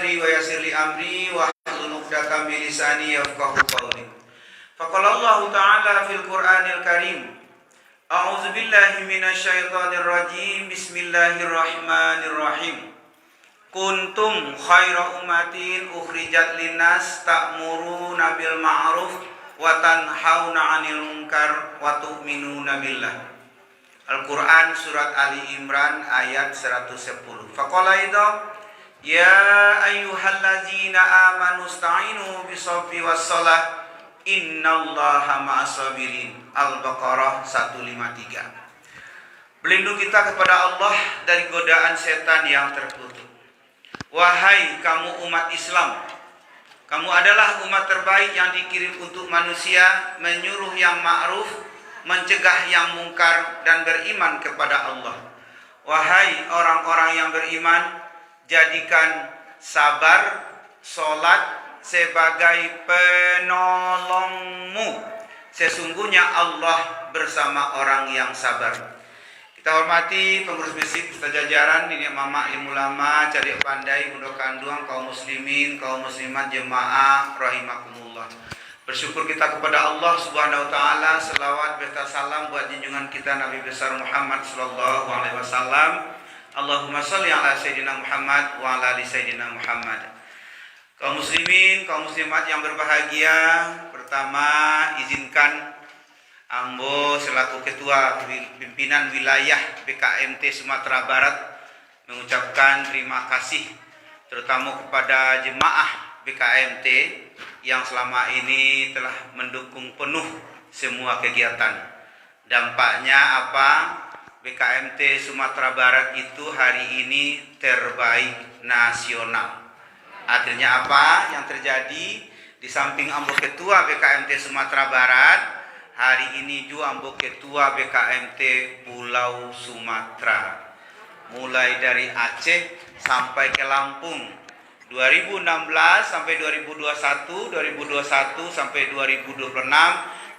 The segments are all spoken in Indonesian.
sadri wa yassir li amri wa hlul 'uqdatam min lisani yafqahu qawli. Faqala Allah Ta'ala fil Qur'anil Karim. A'udzu billahi minasy syaithanir rajim. Bismillahirrahmanirrahim. Kuntum khaira ummatin ukhrijat linnas ta'muruna bil ma'ruf wa tanhauna 'anil munkar wa tu'minuna billah. Al-Quran surat Ali Imran ayat 110. Faqala idza ya ayyuhallazina amanu ista'inu bisabri wassalah innallaha ma'as-sabirin. Al-Baqarah 153. Berlindung kita kepada Allah dari godaan setan yang terkutuk. Wahai kamu umat Islam, kamu adalah umat terbaik yang dikirim untuk manusia, menyuruh yang ma'ruf, mencegah yang mungkar, dan beriman kepada Allah. Wahai orang-orang yang beriman, jadikan sabar, sholat sebagai penolongmu. Sesungguhnya Allah bersama orang yang sabar. Kita hormati pengurus masjid, ustaz jajaran, ini mama, ilmu lama, cari pandai, mudah kanduang, kaum muslimin, kaum muslimat, jemaah rahimakumullah. Bersyukur kita kepada Allah Subhanahu wa taala, selawat serta salam buat junjungan kita Nabi besar Muhammad sallallahu alaihi wasallam. Allahumma shalli ala sayyidina Muhammad wa ala ali sayyidina Muhammad. Kaum muslimin, kaum muslimat yang berbahagia, pertama izinkan ambo selaku ketua pimpinan wilayah BKMT Sumatera Barat mengucapkan terima kasih terutama kepada jemaah BKMT yang selama ini telah mendukung penuh semua kegiatan. Dampaknya apa? BKMT Sumatera Barat itu hari ini terbaik nasional. Akhirnya apa yang terjadi? Di samping ambo ketua BKMT Sumatera Barat, hari ini juga ambo ketua BKMT Pulau Sumatera. Mulai dari Aceh sampai ke Lampung. 2016 sampai 2021, 2021 sampai 2026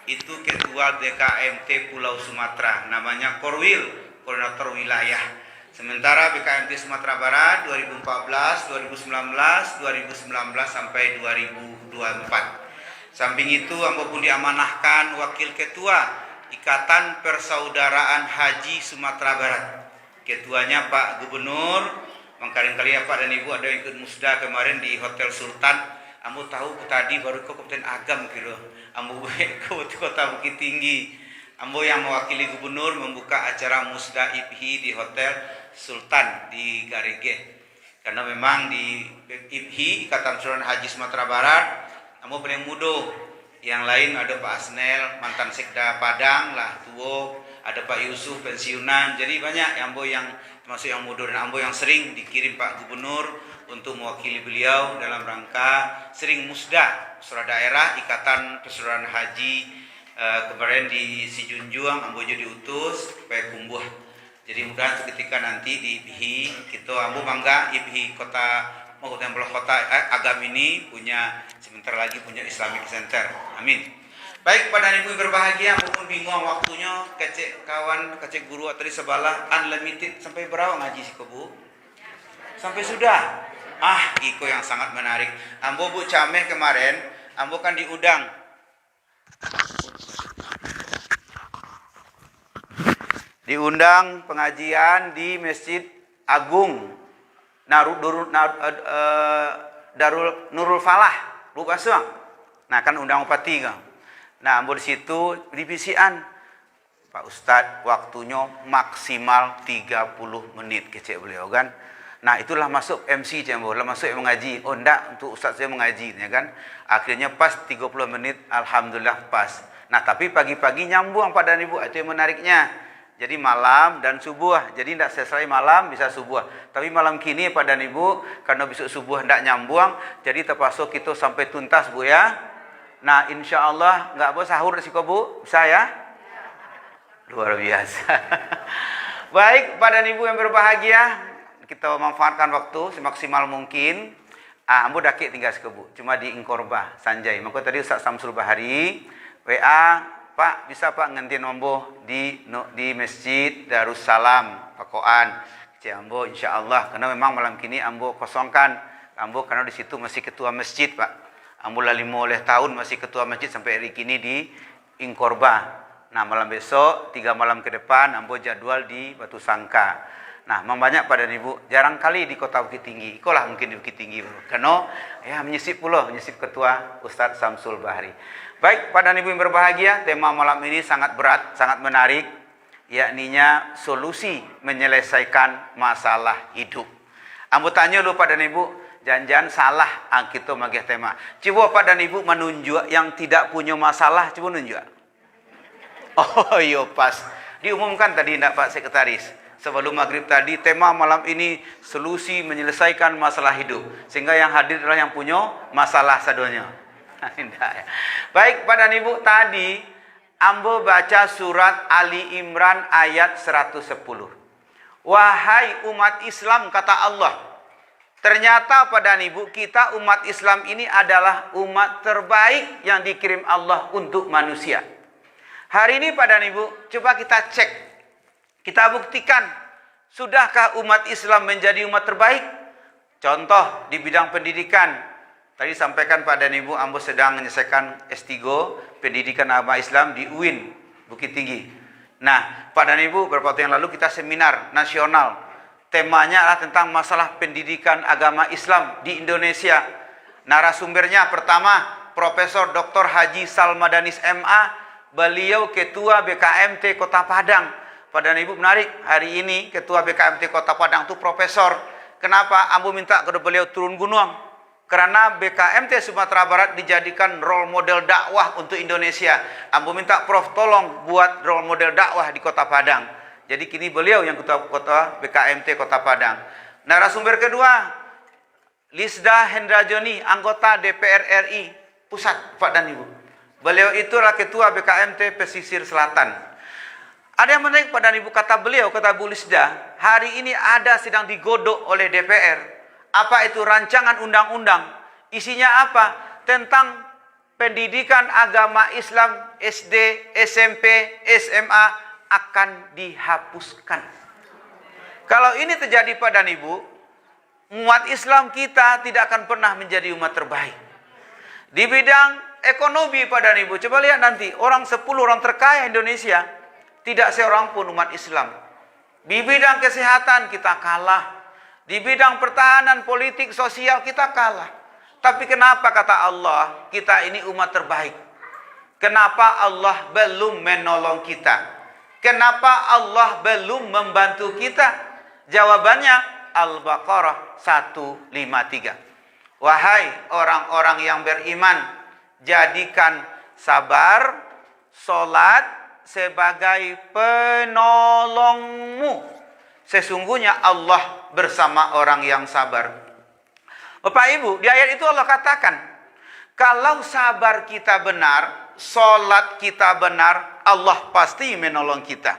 itu ketua BKMT Pulau Sumatera, namanya Korwil, koordinator wilayah. Sementara BKMT Sumatera Barat 2014, 2019, 2019 sampai 2024. Samping itu ambo pun diamanahkan wakil ketua Ikatan Persaudaraan Haji Sumatera Barat. Ketuanya Pak Gubernur. Mangkali-kali ya Pak dan Ibu ada yang ikut musda kemarin di Hotel Sultan. Ambo tahu tadi baru ke Kapten Agam kira. Ambo ke Kota Bukit Tinggi. Ambo yang mewakili gubernur membuka acara musda IPHI di Hotel Sultan di Garege. Karena memang di IPHI Ikatan Persaudaraan Haji Sumatera Barat ambo paling muda. Yang lain ada Pak Asnel, mantan Sekda Padang lah, Tuwo, ada Pak Yusuf pensiunan. Jadi banyak ambo yang termasuk yang muda dan ambo yang sering dikirim Pak Gubernur untuk mewakili beliau dalam rangka sering musda daerah Ikatan Persaudaraan Haji. Kemarin di Sijunjuang ambo jadi diutus supaya kumbuh. Jadi mudah ketika nanti di IPHI kita ambo bangga IPHI kota Agam ini punya sebentar lagi punya Islamic Center. Amin. Baik pada ibu berbahagia, maupun bingung waktunya, kecek kawan, kecek guru tadi sebelah unlimited sampai berapa ngaji sih Bu? Sampai sudah. Iko yang sangat menarik. Ambo Bu Cameh kemarin, ambo kan diundang. Diundang pengajian di Masjid Agung Darul Nurul Falah, lupa suang. Nah kan undang upati kan. Nah ambo di situ divisian Pak Ustadz waktunya maksimal 30 menit kecek beliau kan. Nah itulah masuk MC cembo, lah masuk yang mengaji. Oh enggak untuk Ustadz saya mengaji ya kan. Akhirnya pas 30 menit alhamdulillah pas. Nah tapi pagi-pagi nyambung pada ibu, itu yang menariknya. Jadi malam dan subuh. Jadi tidak selesai malam bisa subuh. Tapi malam kini Pak dan Ibu karena besok subuh tidak nyambung, jadi terpaksa kita sampai tuntas Bu ya. Nah insya Allah nggak boleh sahur resiko Bu, bisa ya? Luar biasa. Baik Pak dan Ibu yang berbahagia, kita memanfaatkan waktu semaksimal mungkin. Ambo dakik tinggal sekebu, cuma di Inkorba Sanjay. Maka tadi Ustaz Samsul Bahari WA, Pak bisa Pak ngantin ambo di Masjid Darussalam Pakoan. Ambo insya Allah karena memang malam kini ambo kosongkan Ambo karena di situ masih ketua masjid, Pak. Ambo 15 tahun masih ketua masjid sampai hari ini di Inkorba. Nah, malam besok 3 malam ke depan ambo jadwal di Batu Sangka. Nah, membanyak pada Ibu, jarang kali di Kota Bukit Tinggi. Ikolah mungkin di Bukit Tinggi. Karena ya menyisip ketua Ustadz Samsul Bahri. Baik, pada Ibu yang berbahagia, tema malam ini sangat berat, sangat menarik, yakninya solusi menyelesaikan masalah hidup. Ambo tanya dulu pada Ibu, jangan salah kita magih tema. Coba pada Ibu menunjuk yang tidak punya masalah, coba nunjuk. Oh iya pas. Diumumkan tadi enggak Pak Sekretaris. Sebelum maghrib tadi tema malam ini solusi menyelesaikan masalah hidup. Sehingga yang hadir adalah yang punya masalah sadonya. Baik pada Ibu tadi ambo baca surat Ali Imran ayat 110. Wahai umat Islam kata Allah. Ternyata pada Ibu kita umat Islam ini adalah umat terbaik yang dikirim Allah untuk manusia. Hari ini pada Ibu, coba kita cek. Kita buktikan, sudahkah umat Islam menjadi umat terbaik? Contoh di bidang pendidikan. Tadi sampaikan pada Ibu, ambo sedang menyelesaikan S3 Pendidikan Agama Islam di UIN Bukit Tinggi. Nah, pada Ibu, beberapa waktu yang lalu kita seminar nasional. Temanya adalah tentang masalah pendidikan agama Islam di Indonesia. Narasumbernya pertama, Profesor Dr. Haji Salmadanis MA. Beliau Ketua BKMT Kota Padang. Pada Ibu menarik, hari ini Ketua BKMT Kota Padang itu profesor. Kenapa? Ambo minta kepada beliau turun gunung. Karena BKMT Sumatera Barat dijadikan role model dakwah untuk Indonesia. Ambo minta Prof tolong buat role model dakwah di Kota Padang. Jadi kini beliau yang Ketua BKMT Kota Padang. Narasumber kedua, Lisda Hendrajoni, anggota DPR RI Pusat, Pak dan Ibu. Beliau itulah Ketua BKMT Pesisir Selatan. Ada yang menarik pada Ibu kata beliau, kata Bu Lisda, hari ini ada sedang digodok oleh DPR. Apa itu rancangan undang-undang? Isinya apa? Tentang pendidikan agama Islam SD, SMP, SMA akan dihapuskan. Kalau ini terjadi pada Ibu, umat Islam kita tidak akan pernah menjadi umat terbaik. Di bidang ekonomi pada Ibu, coba lihat nanti orang 10 orang terkaya Indonesia tidak seorang pun umat Islam. Di bidang kesehatan kita kalah. Di bidang pertahanan politik sosial kita kalah. Tapi kenapa kata Allah kita ini umat terbaik? Kenapa Allah belum menolong kita? Kenapa Allah belum membantu kita? Jawabannya Al-Baqarah 153. Wahai orang-orang yang beriman, jadikan sabar, solat sebagai penolongmu. Sesungguhnya Allah bersama orang yang sabar. Bapak Ibu, di ayat itu Allah katakan, kalau sabar kita benar, solat kita benar, Allah pasti menolong kita.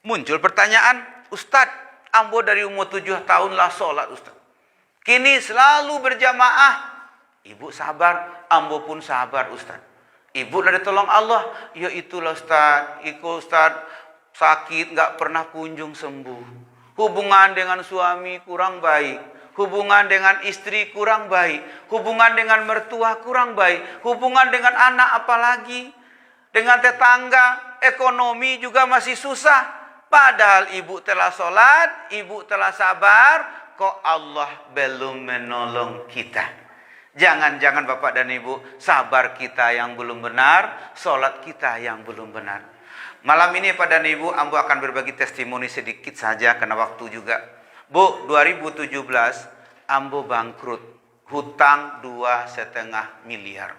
Muncul pertanyaan, Ustadz, ambo dari umur 7 tahun lah solat Ustadz. Kini selalu berjamaah. Ibu sabar, ambo pun sabar Ustaz. Ibu dari tolong Allah. Ya itulah Ustaz. Iko Ustaz sakit gak pernah kunjung sembuh. Hubungan dengan suami kurang baik. Hubungan dengan istri kurang baik. Hubungan dengan mertua kurang baik. Hubungan dengan anak apalagi. Dengan tetangga. Ekonomi juga masih susah. Padahal ibu telah sholat. Ibu telah sabar. Kok Allah belum menolong kita? Jangan-jangan Bapak dan Ibu, sabar kita yang belum benar, sholat kita yang belum benar. Malam ini Pak dan Ibu, ambo akan berbagi testimoni sedikit saja karena waktu juga. Bu, 2017 ambo bangkrut, hutang 2,5 miliar.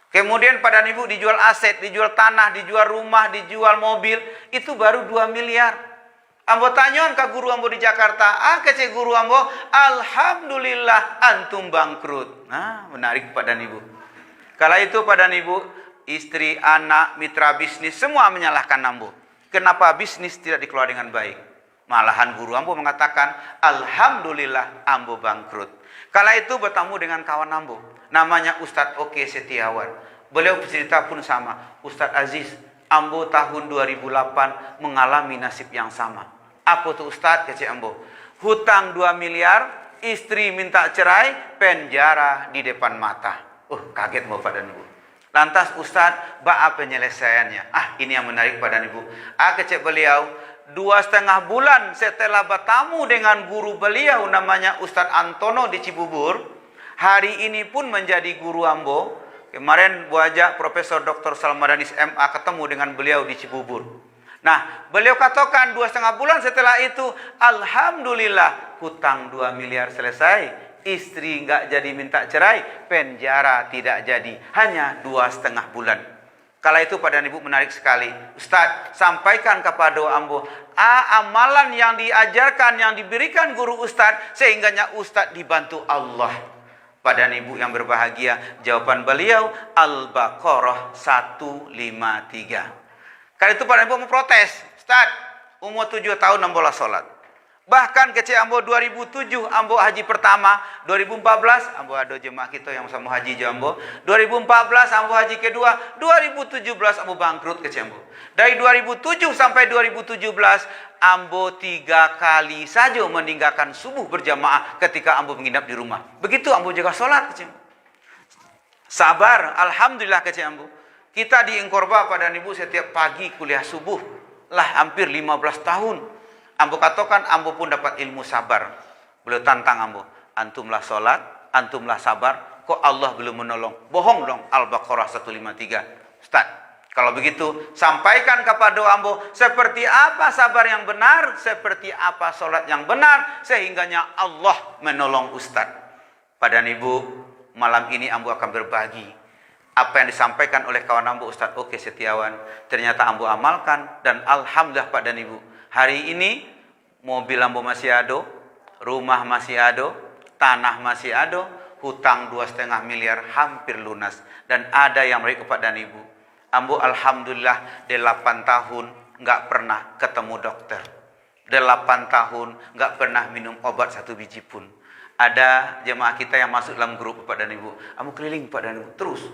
Kemudian Pak dan Ibu dijual aset, dijual tanah, dijual rumah, dijual mobil, itu baru 2 miliar. Ambo tanyon ke guru ambo di Jakarta, kece guru ambo, alhamdulillah antum bangkrut. Nah, menarik Pak dan Ibu. Kala itu Pak dan Ibu, istri, anak, mitra bisnis semua menyalahkan ambo. Kenapa bisnis tidak dikelola dengan baik? Malahan guru ambo mengatakan, alhamdulillah ambo bangkrut. Kala itu bertemu dengan kawan ambo, namanya Ustadz Oke Setiawan. Beliau cerita pun sama, Ustadz Aziz, ambo tahun 2008 mengalami nasib yang sama. Apa tuh Ustadz? Kece ambo. Hutang 2 miliar, istri minta cerai, penjara di depan mata. Kaget Bapak dan Ibu. Lantas Ustadz, apa penyelesaiannya? Ini yang menarik Bapak dan Ibu. Kecek beliau, 2,5 bulan setelah bertamu dengan guru beliau namanya Ustadz Antono di Cibubur, hari ini pun menjadi guru ambo. Kemarin buajak Profesor Dr. Salmadanis MA ketemu dengan beliau di Cibubur. Nah, beliau katakan 2,5 bulan setelah itu, alhamdulillah hutang 2 miliar selesai, istri nggak jadi minta cerai, penjara tidak jadi, hanya 2,5 bulan. Kala itu Pak dan Ibu menarik sekali. Ustadz, sampaikan kepada ambo, amalan yang diajarkan, yang diberikan guru Ustadz, sehingganya Ustadz dibantu Allah. Pak dan Ibu yang berbahagia, jawaban beliau Al-Baqarah 153. Kali itu Pak dan Ibu memprotes, Ustaz, umur 7 tahun ambo lah sholat. Bahkan kecil ambo 2007 ambo haji pertama, 2014 ambo ada jemaah kita yang sama haji jambo, 2014 ambo haji kedua, 2017 ambo bangkrut kecil ambo. Dari 2007 sampai 2017 ambo 3 kali saja meninggalkan subuh berjamaah ketika ambo menginap di rumah. Begitu ambo jaga sholat kecil. Sabar, alhamdulillah kecil ambo. Kita di Engkorba Pak dan Ibu setiap pagi kuliah subuh lah hampir 15 tahun. Ambo katakan ambo pun dapat ilmu sabar. Beliau tantang ambo, antumlah sholat, antumlah sabar, kok Allah belum menolong? Bohong dong. Al-Baqarah 153. Ustaz, kalau begitu sampaikan kepada ambo seperti apa sabar yang benar, seperti apa sholat yang benar, sehingganya Allah menolong Ustaz. Pak dan Ibu, malam ini ambo akan berbagi apa yang disampaikan oleh kawan ambo Ustaz Oke Setiawan. Ternyata ambo amalkan dan alhamdulillah Pak dan Ibu, hari ini mobil ambo masih ada, rumah masih ada, tanah masih ada, hutang 2,5 miliar hampir lunas. Dan ada yang baik Pak dan Ibu, ambo alhamdulillah 8 tahun nggak pernah ketemu dokter, 8 tahun nggak pernah minum obat 1 biji pun. Ada jemaah kita yang masuk dalam grup Pak dan Ibu, ambo keliling Pak dan Ibu terus.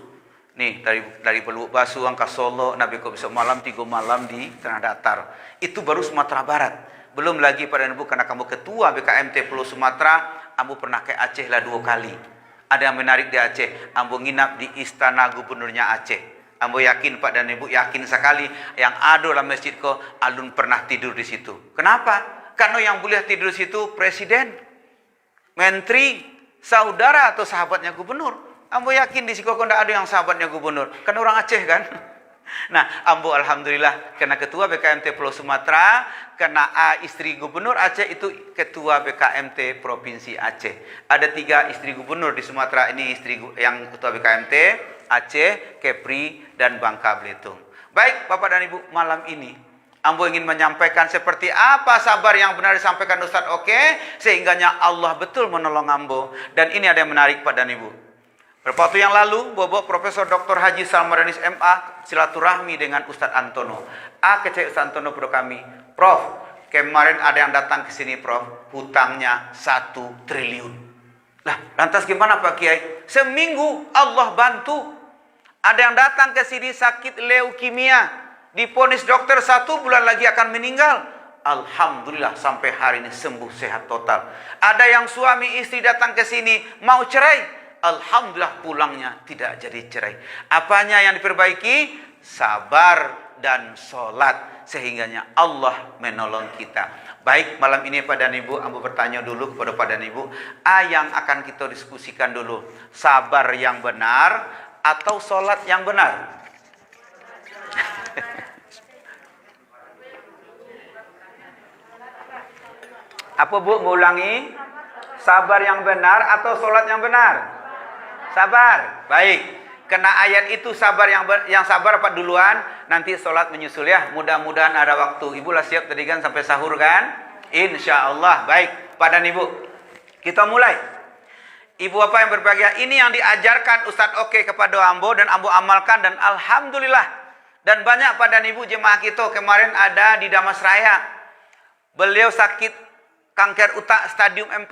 Nih dari Peluk Basuang ke Solo, Nabi kok besok malam 3 malam di Tanah Datar. Itu baru Sumatera Barat. Belum lagi Pak dan Ibu, karena kamu ketua BKMT Pulau Sumatera, ambo pernah ke Aceh lah 2 kali. Ada yang menarik di Aceh, ambo nginap di istana gubernurnya Aceh. Ambo yakin Pak dan Ibu, yakin sekali yang ada dalam masjid kok alun pernah tidur di situ. Kenapa? Karena yang boleh tidur di situ presiden, menteri, saudara atau sahabatnya gubernur. Ambo yakin di Sikoko tidak ada yang sahabatnya gubernur, kan orang Aceh kan. Nah, ambo alhamdulillah kena ketua BKMT Pulau Sumatera, kena istri gubernur Aceh itu ketua BKMT Provinsi Aceh. Ada 3 istri gubernur di Sumatera, ini istri yang ketua BKMT Aceh, Kepri, dan Bangka Belitung. Baik Bapak dan Ibu, malam ini ambo ingin menyampaikan seperti apa sabar yang benar disampaikan Ustadz Oke, sehingganya Allah betul menolong ambo. Dan ini ada yang menarik Pak dan Ibu. Beberapa waktu yang lalu, Bobo Profesor Dr. Haji Salmadanis MA silaturahmi dengan Ustadz Antono. Kecek Ustadz Antono pada kami, Prof, kemarin ada yang datang ke sini Prof, hutangnya 1 triliun. Lah, lantas gimana Pak Kiai? Seminggu Allah bantu. Ada yang datang ke sini sakit leukemia, diponis dokter 1 bulan lagi akan meninggal. Alhamdulillah sampai hari ini sembuh sehat total. Ada yang suami istri datang ke sini mau cerai. Alhamdulillah pulangnya tidak jadi cerai. Apanya yang diperbaiki? Sabar dan sholat. Sehingganya Allah menolong kita. Baik, malam ini Pak dan Ibu, ambo bertanya dulu kepada Pak dan Ibu, yang akan kita diskusikan dulu, sabar yang benar atau sholat yang benar? Apa Bu, mau ulangi? Sabar yang benar atau sholat yang benar? Sabar. Baik. Kena ayat itu sabar yang sabar apa duluan? Nanti sholat menyusul ya. Mudah-mudahan ada waktu. Ibu lah siap tadi kan sampai sahur kan? Insya Allah. Baik. Pak dan Ibu, kita mulai. Ibu apa yang berbahagia? Ini yang diajarkan Ustadz Oke kepada ambo dan ambo amalkan dan alhamdulillah. Dan banyak Pak dan Ibu jemaah kita kemarin ada di Damas Raya. Beliau sakit kanker otak stadium 4.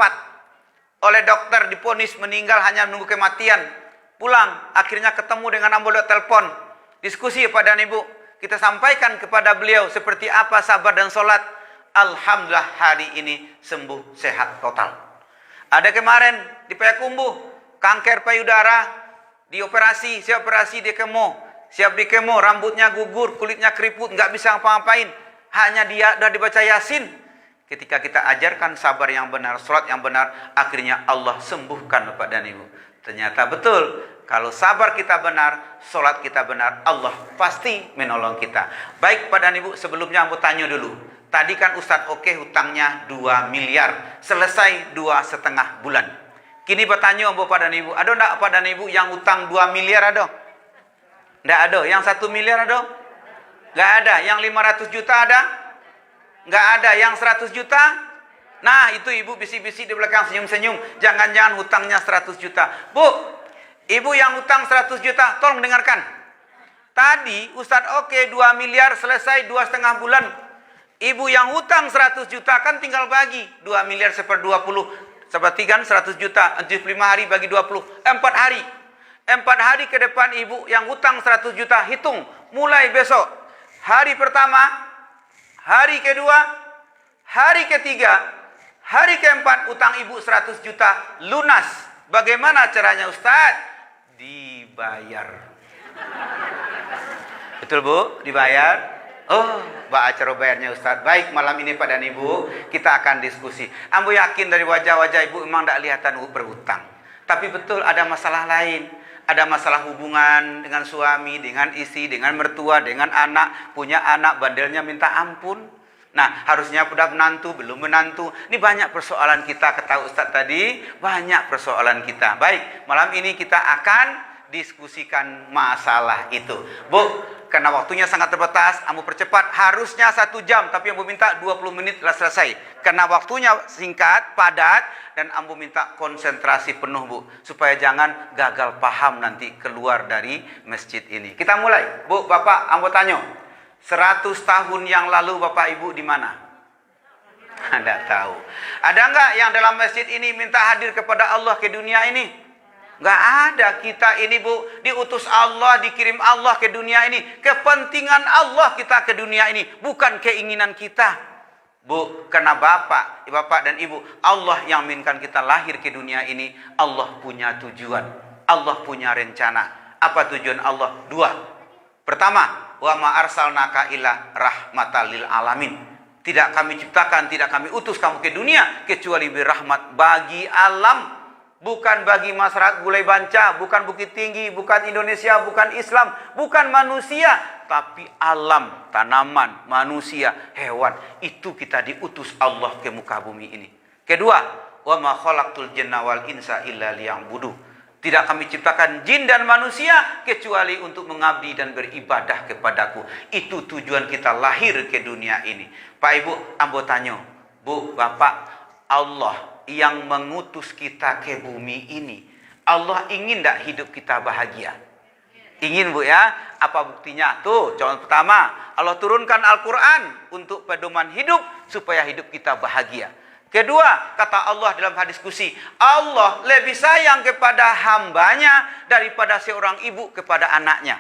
Oleh dokter diponis meninggal hanya menunggu kematian. Pulang, akhirnya ketemu dengan ambo lewat telepon. Diskusi Pak dan Ibu. Kita sampaikan kepada beliau seperti apa sabar dan sholat. Alhamdulillah hari ini sembuh sehat total. Ada kemarin di Payakumbuh, kanker payudara, dioperasi, siap operasi di kemo. Siap di kemo, rambutnya gugur, kulitnya keriput, nggak bisa apa-apain. Hanya dia udah dibaca Yasin. Ketika kita ajarkan sabar yang benar, sholat yang benar, akhirnya Allah sembuhkan Bapak dan Ibu. Ternyata betul, kalau sabar kita benar, sholat kita benar, Allah pasti menolong kita. Baik Pak dan Ibu, sebelumnya aku tanya dulu. Tadi kan Ustadz Oke hutangnya 2 miliar, selesai 2,5 bulan. Kini bertanya Bapak dan Ibu, ada enggak Pak dan Ibu yang hutang 2 miliar ada? Enggak ada. Yang 1 miliar ada? Enggak ada. Yang 500 juta ada? Enggak ada. Yang 100 juta? Nah, itu ibu bisik-bisik di belakang senyum-senyum. Jangan-jangan hutangnya 100 juta. Bu, ibu yang hutang 100 juta, tolong dengarkan. Tadi Ustadz Oke 2 miliar selesai 2,5 bulan. Ibu yang hutang 100 juta kan tinggal bagi 2 miliar seper 20. Seperti kan 100 juta, 75 hari bagi 20, 4 hari. 4 hari ke depan ibu yang hutang 100 juta, hitung mulai besok. Hari pertama, hari kedua, hari ketiga, hari keempat utang ibu 100 juta lunas. Bagaimana caranya Ustadz? Dibayar. Betul Bu? Dibayar? Oh, cara bayarnya Ustadz. Baik, malam ini Pak dan Ibu, kita akan diskusi. Ambo yakin dari wajah-wajah ibu memang tidak kelihatan berhutang. Tapi betul ada masalah lain. Ada masalah hubungan dengan suami, dengan istri, dengan mertua, dengan anak. Punya anak, bandelnya minta ampun. Nah, harusnya sudah menantu, belum menantu. Ini banyak persoalan kita, kata Ustadz tadi. Banyak persoalan kita. Baik, malam ini kita akan diskusikan masalah itu. Bu, karena waktunya sangat terbatas, Ambo percepat. Harusnya 1 jam, tapi Ambo minta 20 menit telah selesai. Karena waktunya singkat, padat, dan Ambo minta konsentrasi penuh Bu, supaya jangan gagal paham nanti keluar dari masjid ini. Kita mulai. Bu, Bapak, Ambo tanya, 100 tahun yang lalu Bapak Ibu di mana? Tidak tahu. Ada enggak yang dalam masjid ini minta hadir kepada Allah ke dunia ini? Enggak ada. Kita ini Bu, diutus Allah, dikirim Allah ke dunia ini. Kepentingan Allah kita ke dunia ini, bukan keinginan kita. Bu, karena Bapak dan Ibu, Allah yang menginginkan kita lahir ke dunia ini. Allah punya tujuan, Allah punya rencana. Apa tujuan Allah? 2. Pertama, wa ma arsalnaka illa rahmatal lil alamin. Tidak kami ciptakan, tidak kami utus kamu ke dunia kecuali berahmat bagi alam. Bukan bagi masyarakat Gulai Banca, bukan Bukit Tinggi, bukan Indonesia, bukan Islam, bukan manusia, tapi alam, tanaman, manusia, hewan. Itu kita diutus Allah ke muka bumi ini. Kedua, wa ma khalaqtul jinna wal insa illa liya'budu. Tidak kami ciptakan jin dan manusia kecuali untuk mengabdi dan beribadah kepadaku. Itu tujuan kita lahir ke dunia ini. Pak Ibu, Ambo tanya, Bu, Bapak, Allah yang mengutus kita ke bumi ini, Allah ingin tidak hidup kita bahagia? Ingin Bu ya? Apa buktinya? Tuh, contoh pertama, Allah turunkan Al-Quran untuk pedoman hidup supaya hidup kita bahagia. Kedua, kata Allah dalam hadis qudsi, Allah lebih sayang kepada hambanya daripada seorang ibu kepada anaknya.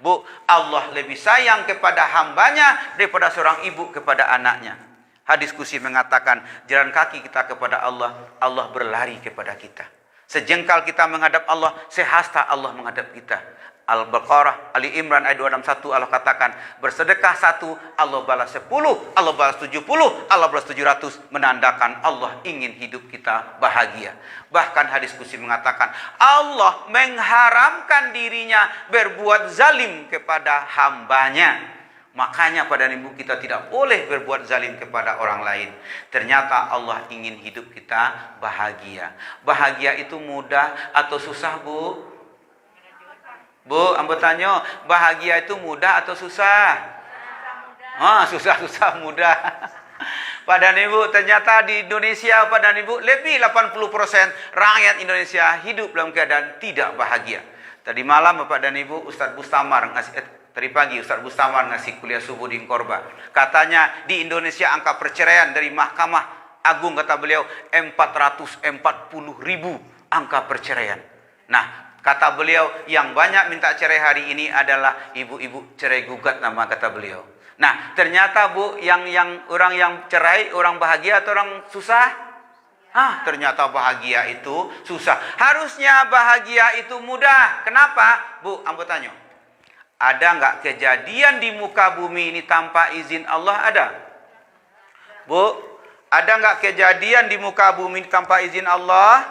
Bu, Allah lebih sayang kepada hambanya daripada seorang ibu kepada anaknya. Hadis qudsi mengatakan, jalan kaki kita kepada Allah, Allah berlari kepada kita. Sejengkal kita menghadap Allah, sehasta Allah menghadap kita. Al-Baqarah, Ali Imran ayat 261, Allah katakan, bersedekah 1, Allah balas 10, Allah balas 70, Allah balas 700, menandakan Allah ingin hidup kita bahagia. Bahkan hadis qudsi mengatakan, Allah mengharamkan dirinya berbuat zalim kepada hambanya. Makanya pada ibu kita tidak boleh berbuat zalim kepada orang lain. Ternyata Allah ingin hidup kita bahagia. Bahagia itu mudah atau susah Bu? Bu, Ambo tanya, bahagia itu mudah atau susah? Susah mudah. Pada ibu, ternyata di Indonesia pada ibu lebih 80% rakyat Indonesia hidup dalam keadaan tidak bahagia. Tadi malam Bapak dan Ibu, Ustadz Bustamar tadi pagi Ustadz Bustamar ngasih kuliah subuh di Korba. Katanya di Indonesia angka perceraian dari Mahkamah Agung, kata beliau, 440.000 angka perceraian. Nah, kata beliau yang banyak minta cerai hari ini adalah ibu-ibu cerai gugat nama kata beliau. Nah, ternyata Bu, yang orang yang cerai, orang bahagia atau orang susah? Ternyata bahagia itu susah. Harusnya bahagia itu mudah. Kenapa? Bu, ambo tanya. Ada nggak kejadian di muka bumi ini tanpa izin Allah? Ada? Bu, ada nggak kejadian di muka bumi ini tanpa izin Allah?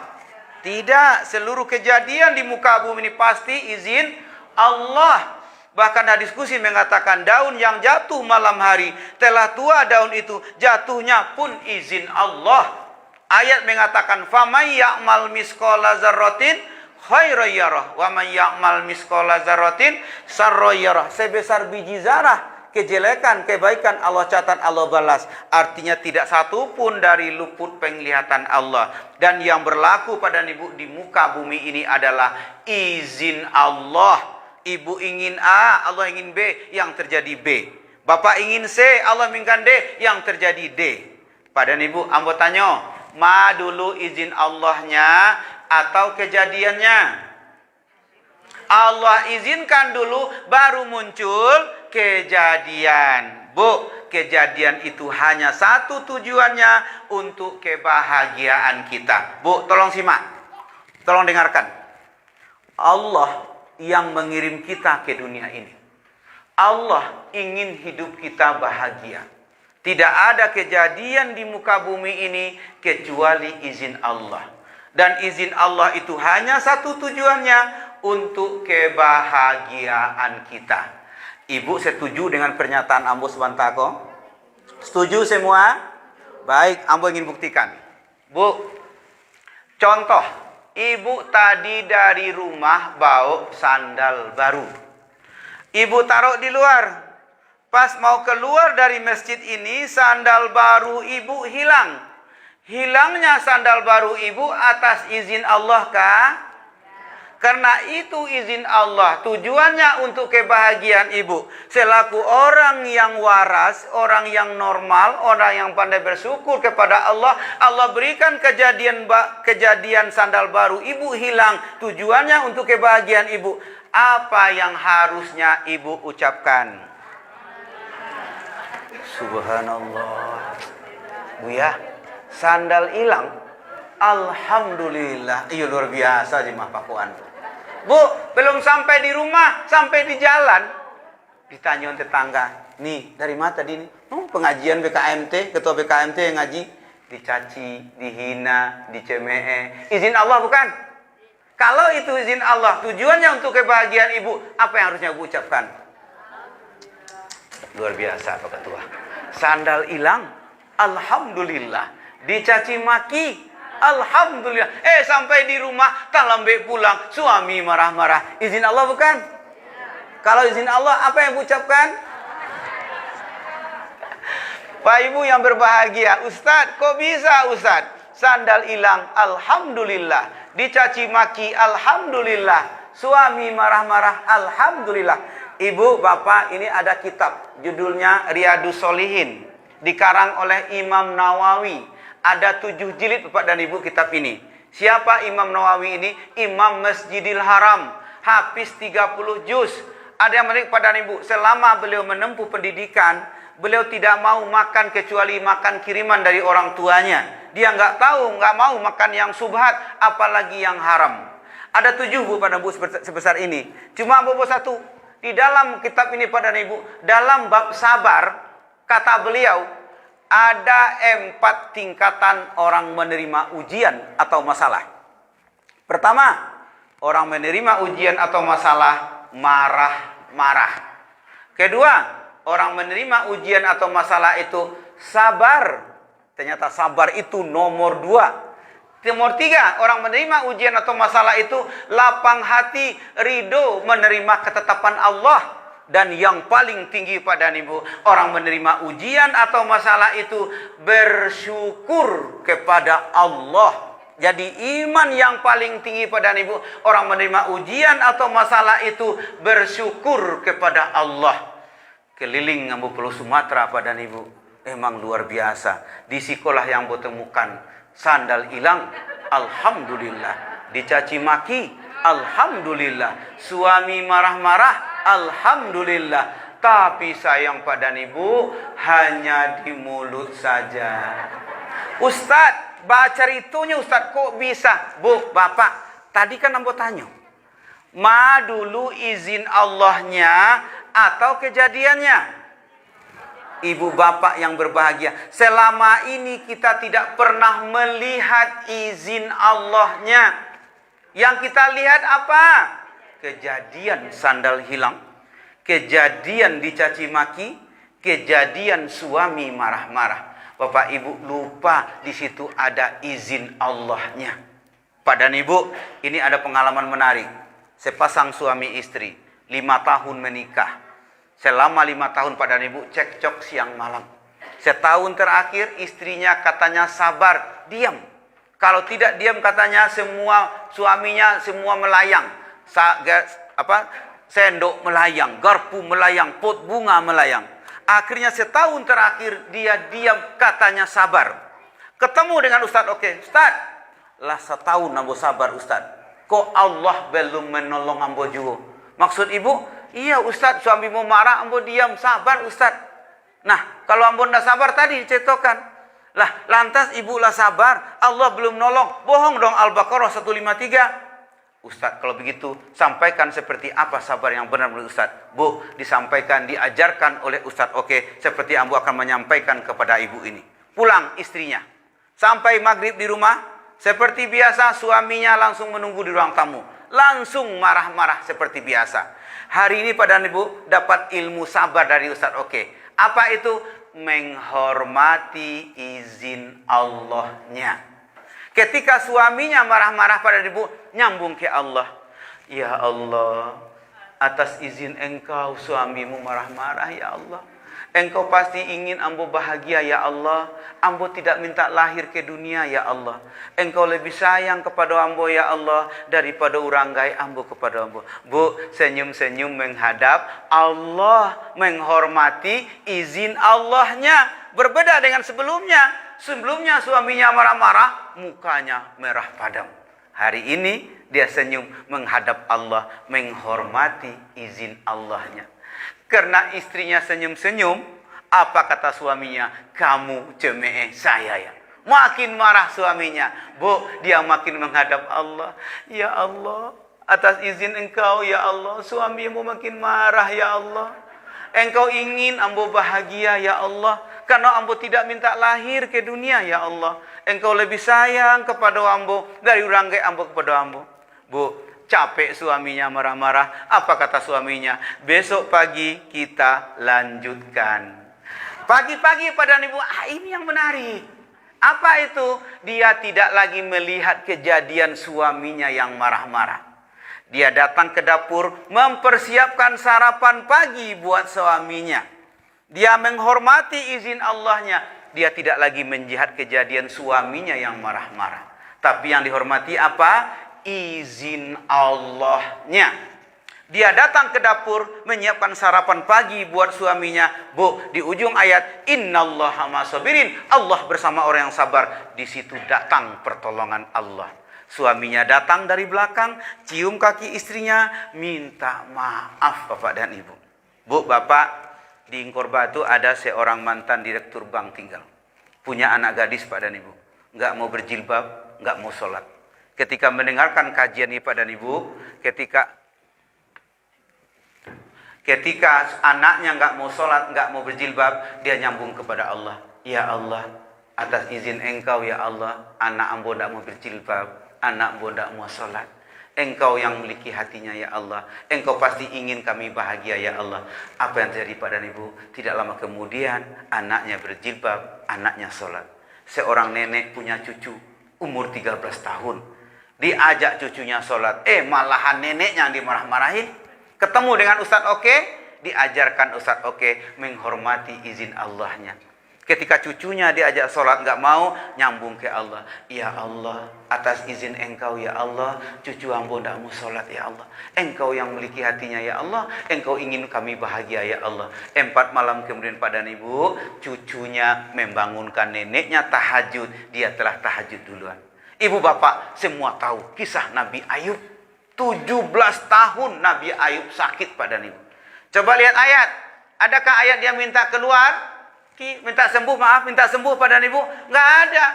Tidak. Seluruh kejadian di muka bumi ini pasti izin Allah. Bahkan hadis qudsi mengatakan daun yang jatuh malam hari telah tua daun itu jatuhnya pun izin Allah. Ayat mengatakan faman ya'mal misqala dzarratin khairan yarah wa man ya'mal misqala dzarratin syarran yarah. Sebesar biji zarah kejelekan kebaikan Allah catat, Allah balas. Artinya tidak satu pun dari luput penglihatan Allah. Dan yang berlaku pada ibu di muka bumi ini adalah izin Allah. Ibu ingin A, Allah ingin B, yang terjadi B. Bapak ingin C, Allah inginkan D, yang terjadi D. Pada ibu, ambo tanya, ma dulu izin Allahnya atau kejadiannya? Allah izinkan dulu, baru muncul kejadian. Bu, kejadian itu hanya satu tujuannya, untuk kebahagiaan kita. Bu, tolong simak. Tolong dengarkan. Allah yang mengirim kita ke dunia ini. Allah ingin hidup kita bahagia. Tidak ada kejadian di muka bumi ini kecuali izin Allah. Dan izin Allah itu hanya satu tujuannya, untuk kebahagiaan kita. Ibu setuju dengan pernyataan ambo Subantako? Setuju semua? Baik, ambo ingin buktikan. Bu, contoh. Ibu tadi dari rumah bawa sandal baru. Ibu taruh di luar. Pas mau keluar dari masjid ini, sandal baru ibu hilang. Hilangnya sandal baru ibu atas izin Allah kah? Karena itu izin Allah, tujuannya untuk kebahagiaan ibu. Selaku orang yang waras, orang yang normal, orang yang pandai bersyukur kepada Allah, Allah berikan kejadian sandal baru ibu hilang. Tujuannya untuk kebahagiaan ibu. Apa yang harusnya ibu ucapkan? Subhanallah. Bu ya, sandal hilang. Alhamdulillah. Iya, luar biasa jemaah pakuan. Bu, belum sampai di rumah, sampai di jalan, ditanya tetangga, nih dari mana tadi nih? Pengajian BKMT, ketua BKMT yang ngaji, dicaci, dihina, dicemee. Izin Allah bukan? Kalau itu izin Allah, tujuannya untuk kebahagiaan ibu, apa yang harusnya ibu ucapkan? Luar biasa Pak Ketua. Sandal hilang, alhamdulillah. Dicaci maki, alhamdulillah. Sampai di rumah, tak lambe pulang, suami marah-marah. Izin Allah bukan? Kalau izin Allah, apa yang ucapkan? Pak Ibu yang berbahagia, Ustadz, kok bisa Ustadz? Sandal hilang, alhamdulillah. Dicaci maki, alhamdulillah. Suami marah-marah, alhamdulillah. Ibu, Bapak, ini ada kitab. Judulnya Riyadus Shalihin. Dikarang oleh Imam Nawawi. Ada 7 jilid Bapak dan Ibu kitab ini. Siapa Imam Nawawi ini? Imam Masjidil Haram. Hafiz 30 juz. Ada yang menarik pada Ibu. Selama beliau menempuh pendidikan, beliau tidak mau makan kecuali makan kiriman dari orang tuanya. Dia nggak tahu, nggak mau makan yang subhat, apalagi yang haram. Ada 7 Bu pada Ibu sebesar ini. Cuma Ibu satu. Di dalam kitab ini pada Ibu, dalam bab sabar, kata beliau, ada 4 tingkatan orang menerima ujian atau masalah. Pertama, orang menerima ujian atau masalah marah-marah. Kedua, orang menerima ujian atau masalah itu sabar. Ternyata sabar itu nomor 2. Nomor 3, orang menerima ujian atau masalah itu lapang hati, ridho menerima ketetapan Allah. Dan yang paling tinggi pada Ibu, orang menerima ujian atau masalah itu bersyukur kepada Allah. Jadi iman yang paling tinggi pada Ibu, orang menerima ujian atau masalah itu bersyukur kepada Allah. Keliling Ambo Pulau Sumatera pada Ibu, emang luar biasa. Di sekolah yang Ambo temukan, sandal hilang, alhamdulillah. Dicaci maki, alhamdulillah. Suami marah-marah, alhamdulillah. Tapi sayang pada Ibu, hanya di mulut saja. Ustadz, baca itunya Ustaz, kok bisa? Bu, Bapak, tadi kan ambo tanya. Ma dulu izin Allahnya atau kejadiannya? Ibu bapak yang berbahagia, selama ini kita tidak pernah melihat izin Allahnya. Yang kita lihat apa? Kejadian sandal hilang, kejadian dicaci maki, kejadian suami marah-marah. Bapak ibu lupa di situ ada izin Allahnya. Pak dan ibu, ini ada pengalaman menarik. Sepasang suami istri, 5 tahun menikah. Selama 5 tahun Pak dan ibu cekcok siang malam. Setahun terakhir istrinya katanya sabar, diam. Kalau tidak diam katanya suaminya semua melayang. Sendok melayang, garpu melayang, pot bunga melayang. Akhirnya setahun terakhir dia diam, katanya sabar. Ketemu dengan Ustaz, oke, Ustaz, lah setahun ambo sabar Ustaz. Kok Allah belum menolong ambo juga? Maksud ibu, iya Ustaz, suamimu marah, ambo diam, sabar Ustaz. Nah, kalau ambo tidak sabar tadi dicetokan. Lah, lantas ibu lah sabar, Allah belum nolong. Bohong dong, Al-Baqarah 153. Ustaz, kalau begitu, sampaikan seperti apa sabar yang benar menurut Ustaz. Bu, disampaikan, diajarkan oleh Ustaz, oke, seperti ambo akan menyampaikan kepada ibu ini. Pulang istrinya. Sampai maghrib di rumah, seperti biasa suaminya langsung menunggu di ruang tamu. Langsung marah-marah seperti biasa. Hari ini Pak dan Ibu dapat ilmu sabar dari Ustaz. Oke. Apa itu? Menghormati izin Allahnya. Ketika suaminya marah-marah pada Ibu, nyambung ke Allah. Ya Allah, atas izin Engkau suamimu marah-marah ya Allah. Engkau pasti ingin ambo bahagia ya Allah. Ambo tidak minta lahir ke dunia ya Allah. Engkau lebih sayang kepada ambo ya Allah daripada uranggai ambo kepada ambo. Bu, senyum-senyum menghadap Allah, menghormati izin Allahnya. Berbeda dengan sebelumnya. Sebelumnya suaminya marah-marah, mukanya merah padam. Hari ini dia senyum menghadap Allah, menghormati izin Allahnya. Karena istrinya senyum-senyum, apa kata suaminya? Kamu cemeh saya ya. Makin marah suaminya. Bu, dia makin menghadap Allah. Ya Allah, atas izin Engkau ya Allah, suamimu makin marah ya Allah. Engkau ingin ambo bahagia ya Allah. Karena ambo tidak minta lahir ke dunia ya Allah. Engkau lebih sayang kepada ambo dari uranggai ambo kepada ambo. Bu, capek suaminya marah-marah. Apa kata suaminya? Besok pagi kita lanjutkan. Pagi-pagi pada ibu, ini yang menarik. Apa itu? Dia tidak lagi melihat kejadian suaminya yang marah-marah. Dia datang ke dapur mempersiapkan sarapan pagi buat suaminya. Dia menghormati izin Allahnya. Dia tidak lagi menjihat kejadian suaminya yang marah-marah. Tapi yang dihormati apa? Izin Allahnya. Dia datang ke dapur menyiapkan sarapan pagi buat suaminya. Bu, di ujung ayat innallaha ma'asabirin, Allah bersama orang yang sabar. Di situ datang pertolongan Allah. Suaminya datang dari belakang, cium kaki istrinya, minta maaf Bapak dan Ibu. Bu, Bapak, di Ingkor Batu ada seorang mantan direktur bank tinggal. Punya anak gadis Pak dan Ibu. Nggak mau berjilbab, nggak mau sholat. Ketika mendengarkan kajian ini Pak dan Ibu, ketika anaknya nggak mau sholat, nggak mau berjilbab, dia nyambung kepada Allah. Ya Allah, atas izin Engkau ya Allah, anak ambo nggak mau berjilbab, anak ambo nggak mau sholat. Engkau yang memiliki hatinya ya Allah. Engkau pasti ingin kami bahagia ya Allah. Apa yang terjadi Pak dan Ibu? Tidak lama kemudian anaknya berjilbab, anaknya sholat. Seorang nenek punya cucu umur 13 tahun. Diajak cucunya sholat. Malahan neneknya yang dimarah-marahin. Ketemu dengan Ustadz Oke. Diajarkan Ustadz Oke menghormati izin Allahnya. Ketika cucunya diajak sholat nggak mau, nyambung ke Allah. Ya Allah, atas izin Engkau ya Allah, cucu ambo nggak mau sholat ya Allah. Engkau yang memiliki hatinya ya Allah. Engkau ingin kami bahagia ya Allah. 4 malam kemudian Pak dan Ibu, cucunya membangunkan neneknya tahajud. Dia telah tahajud duluan. Ibu bapak semua tahu kisah Nabi Ayub. 17 tahun Nabi Ayub sakit Pak dan Ibu. Coba lihat ayat. Adakah ayat dia minta keluar? Minta sembuh, minta sembuh Pak dan Ibu? Nggak ada.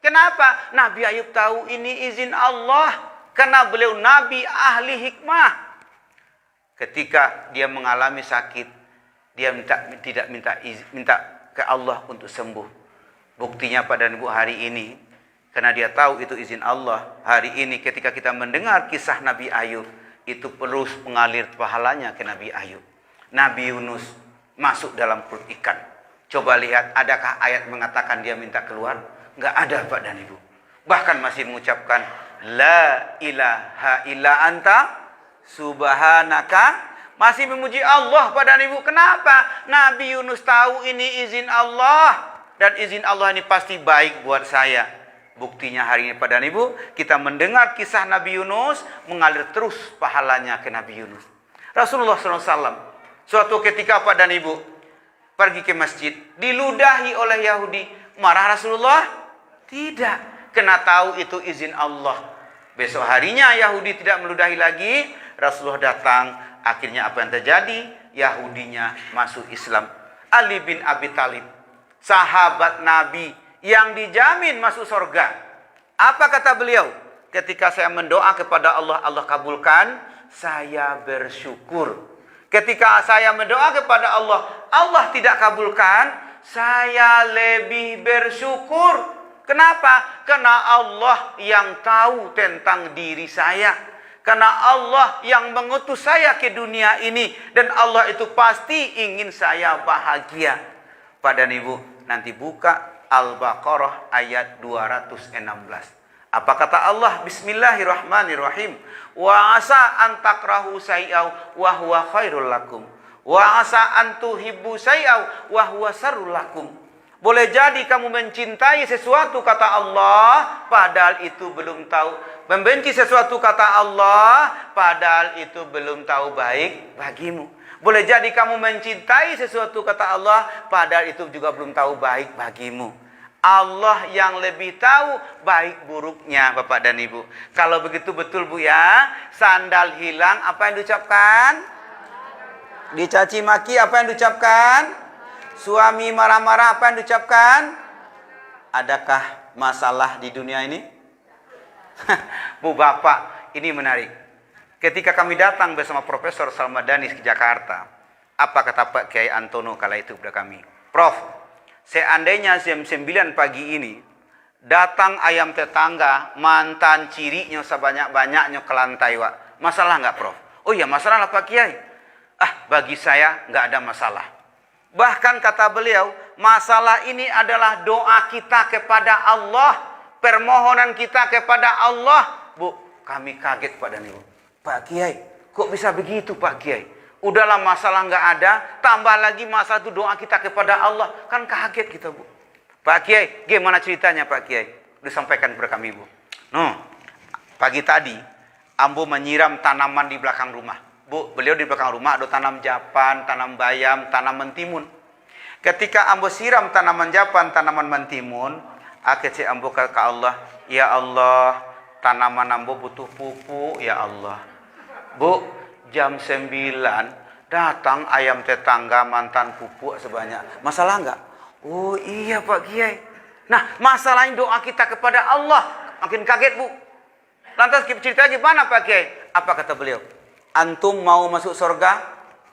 Kenapa? Nabi Ayub tahu ini izin Allah. Karena beliau nabi ahli hikmah. Ketika dia mengalami sakit, dia tidak minta ke Allah untuk sembuh. Buktinya pada hari ini, karena dia tahu itu izin Allah. Hari ini ketika kita mendengar kisah Nabi Ayub, itu terus mengalir pahalanya ke Nabi Ayub. Nabi Yunus masuk dalam perut ikan. Coba lihat, adakah ayat mengatakan dia minta keluar? Enggak ada, Pak dan Ibu. Bahkan masih mengucapkan la ilaha illa anta subhanaka. Masih memuji Allah, Pak dan Ibu. Kenapa? Nabi Yunus tahu ini izin Allah. Dan izin Allah ini pasti baik buat saya. Buktinya hari ini, Pak dan Ibu, kita mendengar kisah Nabi Yunus, mengalir terus pahalanya ke Nabi Yunus. Rasulullah SAW, suatu ketika, Pak dan Ibu, pergi ke masjid, diludahi oleh Yahudi. Marah Rasulullah? Tidak, kena tahu itu izin Allah. Besok harinya Yahudi tidak meludahi lagi. Rasulullah datang. Akhirnya apa yang terjadi? Yahudinya masuk Islam. Ali bin Abi Thalib, sahabat Nabi yang dijamin masuk surga. Apa kata beliau? Ketika saya mendoa kepada Allah, Allah kabulkan, saya bersyukur. Ketika saya mendoa kepada Allah, Allah tidak kabulkan, saya lebih bersyukur. Kenapa? Karena Allah yang tahu tentang diri saya. Karena Allah yang mengutus saya ke dunia ini. Dan Allah itu pasti ingin saya bahagia. Pak dan Ibu, nanti buka Al-Baqarah ayat 216. Apa kata Allah? Bismillahirrahmanirrahim. Wa asa an takrahu say'aw wa huwa khairul lakum. Wa asa an tuhibbu say'aw wa huwa sarrul lakum. Boleh jadi kamu mencintai sesuatu kata Allah, padahal itu belum tahu. Membenci sesuatu kata Allah, padahal itu belum tahu baik bagimu. Boleh jadi kamu mencintai sesuatu kata Allah, padahal itu juga belum tahu baik bagimu. Allah yang lebih tahu baik buruknya, Bapak dan Ibu. Kalau begitu betul, Bu ya. Sandal hilang, apa yang diucapkan? Dicaci maki, apa yang diucapkan? Suami marah-marah, apa yang diucapkan? Adakah masalah di dunia ini? Bu Bapak, ini menarik. Ketika kami datang bersama Profesor Salmadani ke Jakarta, apa kata Pak Kiai Antono kala itu kepada kami? Prof, seandainya jam 9 pagi ini datang ayam tetangga, mantan cirinya sebanyak-banyaknya ke lantai, Pak. Masalah nggak, Prof? Oh iya, masalah lah Pak Kiai. Bagi saya nggak ada masalah. Bahkan kata beliau, masalah ini adalah doa kita kepada Allah, permohonan kita kepada Allah. Bu, kami kaget Pak dan Ibu. Pak Kiai, kok bisa begitu Pak Kiai? Udahlah masalah nggak ada, tambah lagi masalah itu doa kita kepada Allah. Kan kaget kita, Bu. Pak Kiai, gimana ceritanya Pak Kiai? Disampaikan kepada kami, Bu. Pagi tadi, Ambo menyiram tanaman di belakang rumah. Bu, beliau di belakang rumah ada tanam japan, tanam bayam, tanam mentimun. Ketika Ambo siram tanaman japan, tanaman mentimun, akhirnya Ambo ke Allah, ya Allah, tanaman Ambo butuh pupuk, ya Allah. Bu, jam 9 datang ayam tetangga mantan pupuk sebanyak. Masalah enggak? Oh iya Pak Kiai. Nah, masalahnya doa kita kepada Allah. Makin kaget, Bu. Lantas cerita gimana Pak Kiai? Apa kata beliau? Antum mau masuk surga?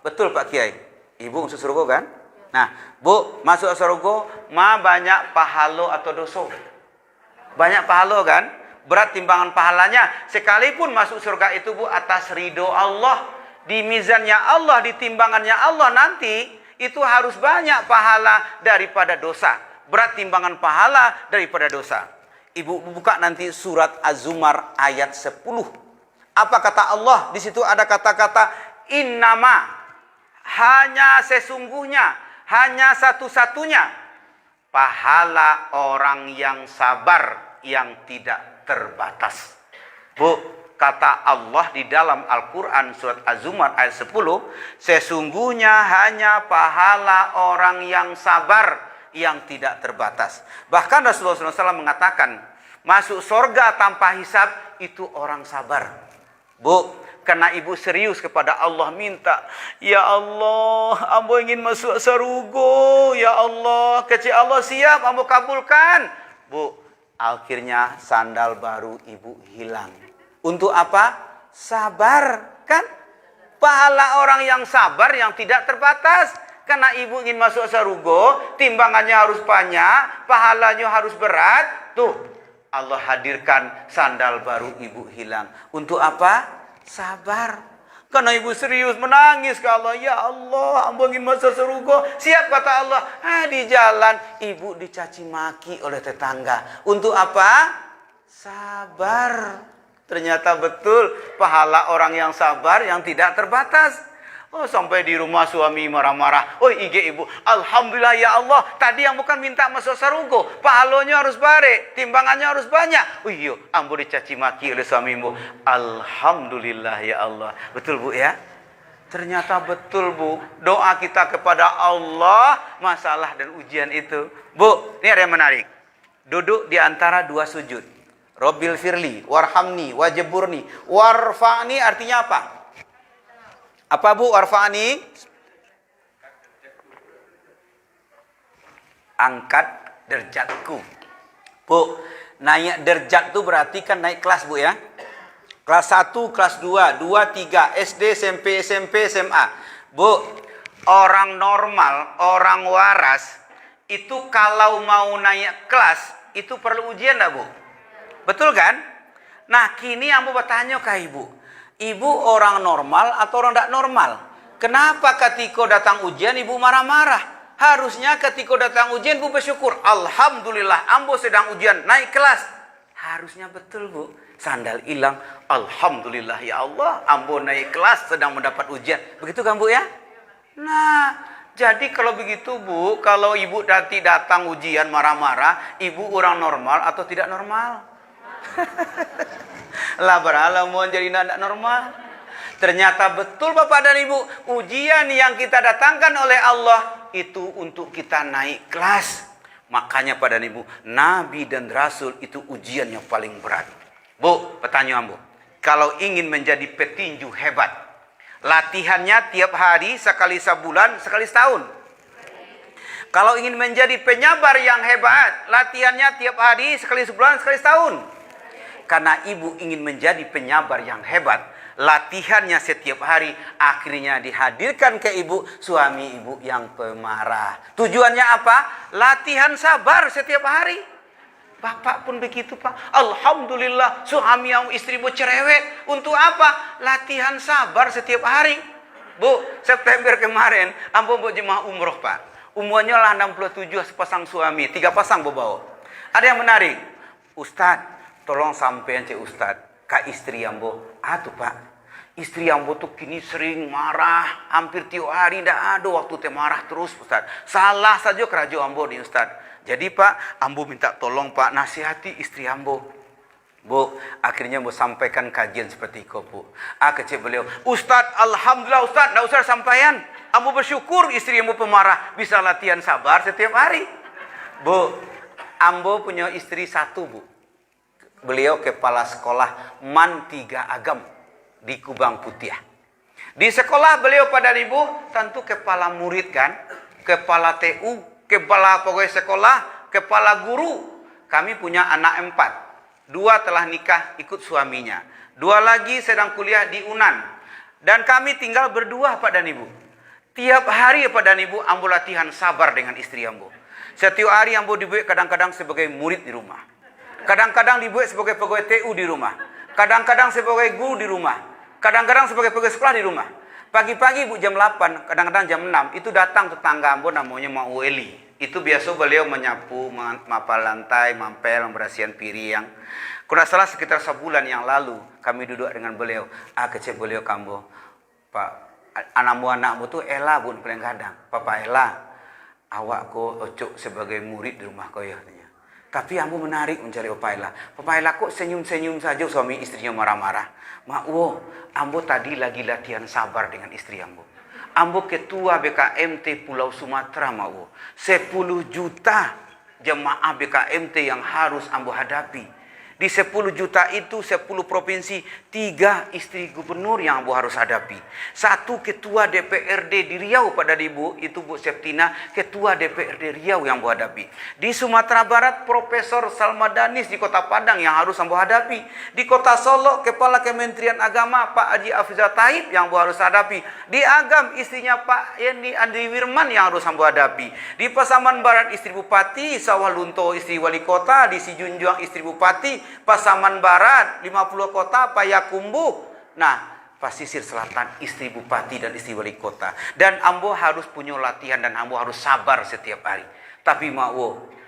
Betul Pak Kiai. Ibu masuk surga kan? Nah, Bu, masuk surga, banyak pahalo atau dosa? Banyak pahalo kan? Berat timbangan pahalanya. Sekalipun masuk surga itu, Bu, atas ridho Allah. Di mizannya Allah, di timbangannya Allah nanti, itu harus banyak pahala daripada dosa. Berat timbangan pahala daripada dosa. Ibu buka nanti surat Az-Zumar ayat 10. Apa kata Allah? Di situ ada kata-kata innama, hanya sesungguhnya, hanya satu-satunya pahala orang yang sabar yang tidak terbatas. Bu, kata Allah di dalam Al-Quran surat Az-Zumar ayat 10, sesungguhnya hanya pahala orang yang sabar yang tidak terbatas. Bahkan Rasulullah SAW mengatakan, masuk surga tanpa hisab itu orang sabar. Bu, karena ibu serius kepada Allah minta, ya Allah, ambo ingin masuk surga, ya Allah, kecil Allah siap, ambo kabulkan. Bu, Akhirnya sandal baru ibu hilang. Untuk apa? Sabar, kan? Pahala orang yang sabar yang tidak terbatas. Karena ibu ingin masuk surga, timbangannya harus banyak, pahalanya harus berat. Tuh, Allah hadirkan sandal baru ibu hilang. Untuk apa? Sabar. Karena ibu serius menangis ke Allah. Ya Allah, hamba ingin masuk surga. Siap kata Allah. Di jalan ibu dicaci maki oleh tetangga. Untuk apa? Sabar. Ternyata betul pahala orang yang sabar yang tidak terbatas. Oh, sampai di rumah suami marah-marah. Oh, IG ibu, alhamdulillah ya Allah, tadi yang bukan minta masuk surga, pahalanya harus bare, timbangannya harus banyak. Oh iya, ambo dicaci maki oleh suamimu. Alhamdulillah ya Allah. Betul Bu ya? Ternyata betul Bu. Doa kita kepada Allah, masalah dan ujian itu. Bu, ini ada yang menarik. Duduk di antara dua sujud. Robbil firli, warhamni, wajeburni. Warfa'ni artinya apa? Apa Bu warfa'ni? Angkat derjatku. Bu, naik derjat itu berarti kan naik kelas Bu ya. Kelas 1, kelas 2, 2, 3, SD, SMP, SMA. Bu, orang normal, orang waras, itu kalau mau naik kelas, itu perlu ujian enggak Bu? Betul kan? Nah, kini ambo bertanya ke ibu. Ibu orang normal atau orang tidak normal? Kenapa ketika datang ujian ibu marah-marah? Harusnya ketika datang ujian ibu bersyukur. Alhamdulillah, ambo sedang ujian, naik kelas. Harusnya betul Bu. Sandal hilang. Alhamdulillah ya Allah, ambo naik kelas sedang mendapat ujian. Begitu kan Bu ya? Nah, jadi kalau begitu Bu, kalau ibu nanti datang ujian marah-marah, ibu orang normal atau tidak normal? Lah beralam mau jadi anak normal. Ternyata betul Bapak dan Ibu, ujian yang kita datangkan oleh Allah itu untuk kita naik kelas. Makanya Pak dan Ibu, Nabi dan Rasul itu ujian yang paling berat. Bu, pertanyaan Bu, kalau ingin menjadi petinju hebat, latihannya tiap hari, sekali sebulan, sekali setahun. Kalau ingin menjadi penyabar yang hebat, latihannya tiap hari, sekali sebulan, sekali setahun. Karena ibu ingin menjadi penyabar yang hebat, latihannya setiap hari, akhirnya dihadirkan ke ibu suami ibu yang pemarah. Tujuannya apa? Latihan sabar setiap hari. Bapak pun begitu Pak. Alhamdulillah suami yang istri bu cerewet. Untuk apa? Latihan sabar setiap hari. Bu, September kemarin, ambo mau jemaah umroh Pak. Umurnya lah 67 sepasang suami, 3 pasang bawa. Ada yang menarik. Ustadz, tolong sampean cek Ustadz, ke istri ambo. Tuh Pak, istri ambo tuh kini sering marah, hampir tiap hari ndak ada waktu teh marah terus Ustadz. Salah saja kerajo ambo nih Ustadz. Jadi Pak, ambo minta tolong Pak, nasihati istri ambo. Bu, akhirnya ambo sampaikan kajian seperti itu Bu. Kecek beliau, Ustadz, alhamdulillah Ustadz, ndak usah sampaian. Ambo bersyukur istri ambo pemarah bisa latihan sabar setiap hari. Bu, ambo punya istri satu Bu. Beliau kepala sekolah MAN 3 Agam di Kubang Putih. Di sekolah beliau pada Ibu tentu kepala murid kan, kepala TU, kepala pegawai sekolah, kepala guru. Kami punya anak 4. 2 telah nikah ikut suaminya. 2 lagi sedang kuliah di UNAN. Dan kami tinggal berdua Pak dan Ibu. Tiap hari Pak dan Ibu ambo latihan sabar dengan istri ambo. Setiap hari ambo dibuat kadang-kadang sebagai murid di rumah. Kadang-kadang dibuat sebagai pegawai TU di rumah. Kadang-kadang sebagai guru di rumah. Kadang-kadang sebagai pegawai sekolah di rumah. Pagi-pagi Bu jam 8, kadang-kadang jam 6. Itu datang tetangga ambo namanya Mak Ueli. Itu biasa beliau menyapu, mapal lantai, mampel, membersihkan piring. Kurang salah sekitar sebulan yang lalu kami duduk dengan beliau. Kecek beliau kambo. Pak, anakmu tuh Ella Bu paling kadang. Papa Ella, awak ko ocok sebagai murid di rumah kau ya. Tapi ambo menarik mencari Papa Ella. Papa Ella kok senyum-senyum saja suami istrinya marah-marah. Mak ambo tadi lagi latihan sabar dengan istri ambo. Ambo ketua BKMT Pulau Sumatera Mak 10 juta jemaah BKMT yang harus ambo hadapi. Di 10 juta itu 10 provinsi, 3 istri gubernur yang Ambo harus hadapi. 1 ketua DPRD di Riau pada Ibu, itu Bu Septina, ketua DPRD Riau yang Ambo hadapi. Di Sumatera Barat, Profesor Salmadanis di Kota Padang yang harus Ambo hadapi. Di Kota Solo, Kepala Kementerian Agama Pak Haji Afizal Taib yang Ambo harus hadapi. Di Agam, istrinya Pak Yendi Andri Wirman yang harus Ambo hadapi. Di Pasaman Barat, istri Bupati, Sawalunto istri Wali Kota, di Sijunjuang istri Bupati, Pasaman Barat, 50 kota, Payakumbuh. Nah, Pasisir Selatan, istri Bupati dan istri Wali Kota. Dan Ambo harus punya latihan dan Ambo harus sabar setiap hari. Tapi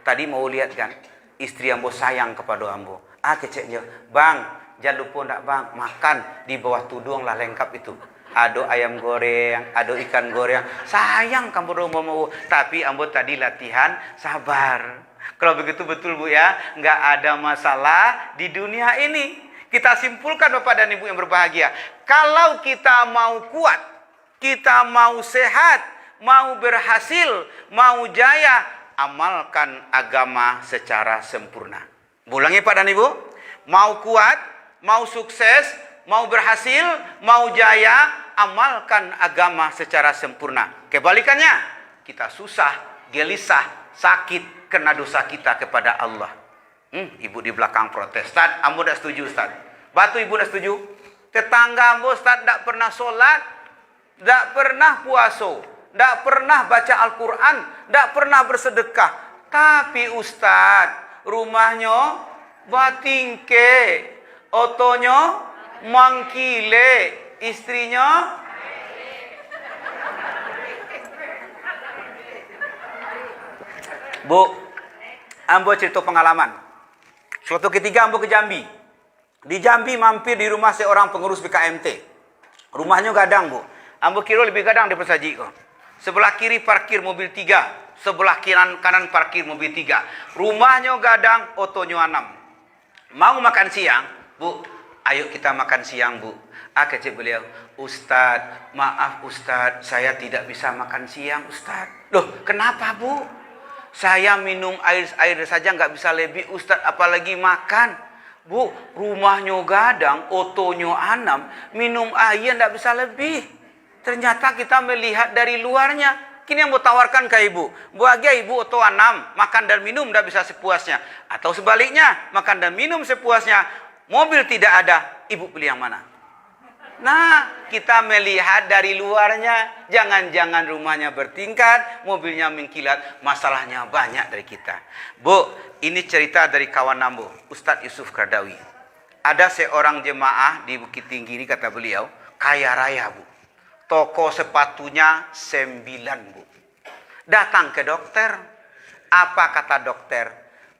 tadi mau lihat kan, istri Ambo sayang kepada Ambo. Keceknya, Bang, jangan lupa ndak Bang, makan di bawah tudung lah lengkap itu. Ada ayam goreng, ada ikan goreng. Sayang kamu mau. Tapi Ambo tadi latihan sabar. Kalau begitu betul Bu ya, nggak ada masalah di dunia ini. Kita simpulkan Bapak dan Ibu yang berbahagia. Kalau kita mau kuat, kita mau sehat, mau berhasil, mau jaya, amalkan agama secara sempurna. Ulangi Pak dan Ibu, mau kuat, mau sukses, mau berhasil, mau jaya, amalkan agama secara sempurna. Kebalikannya, kita susah, gelisah, sakit, kena dosa kita kepada Allah. Ibu di belakang protes. Ustaz, Ambo tidak setuju Ustaz. Batu ibu tidak setuju. Tetangga Ambo Ustaz tidak pernah sholat, tidak pernah puasa, tidak pernah baca Al-Quran, tidak pernah bersedekah. Tapi Ustaz, rumahnya batingke, otonya mangkile, istrinya Bu, Ambo cerita pengalaman. Suatu ketika Ambo ke Jambi. Di Jambi mampir di rumah seorang pengurus BKMT. Rumahnya gadang Bu. Ambo kira lebih gadang daripada saji kok. Sebelah kiri parkir mobil 3. Sebelah kanan parkir mobil 3. Rumahnya gadang, otonya 6. Mau makan siang, Bu. Ayo kita makan siang Bu. Kecil beliau, Ustadz, maaf Ustadz, saya tidak bisa makan siang Ustadz. Loh, kenapa Bu? Saya minum air saja nggak bisa lebih Ustadz, apalagi makan. Bu, rumahnya gadang, otonya 6, minum air nggak bisa lebih. Ternyata kita melihat dari luarnya. Kini yang mau tawarkan ke ibu, bahagia ibu oto 6, makan dan minum nggak bisa sepuasnya. Atau sebaliknya, makan dan minum sepuasnya, mobil tidak ada, ibu pilih yang mana? Nah, kita melihat dari luarnya, jangan-jangan rumahnya bertingkat, mobilnya mengkilat, masalahnya banyak dari kita. Bu, ini cerita dari kawan Ambo, Ustadz Yusuf Kardawi. Ada seorang jemaah di Bukit Tinggi ini, kata beliau, kaya raya Bu. Toko sepatunya 9 Bu. Datang ke dokter. Apa kata dokter?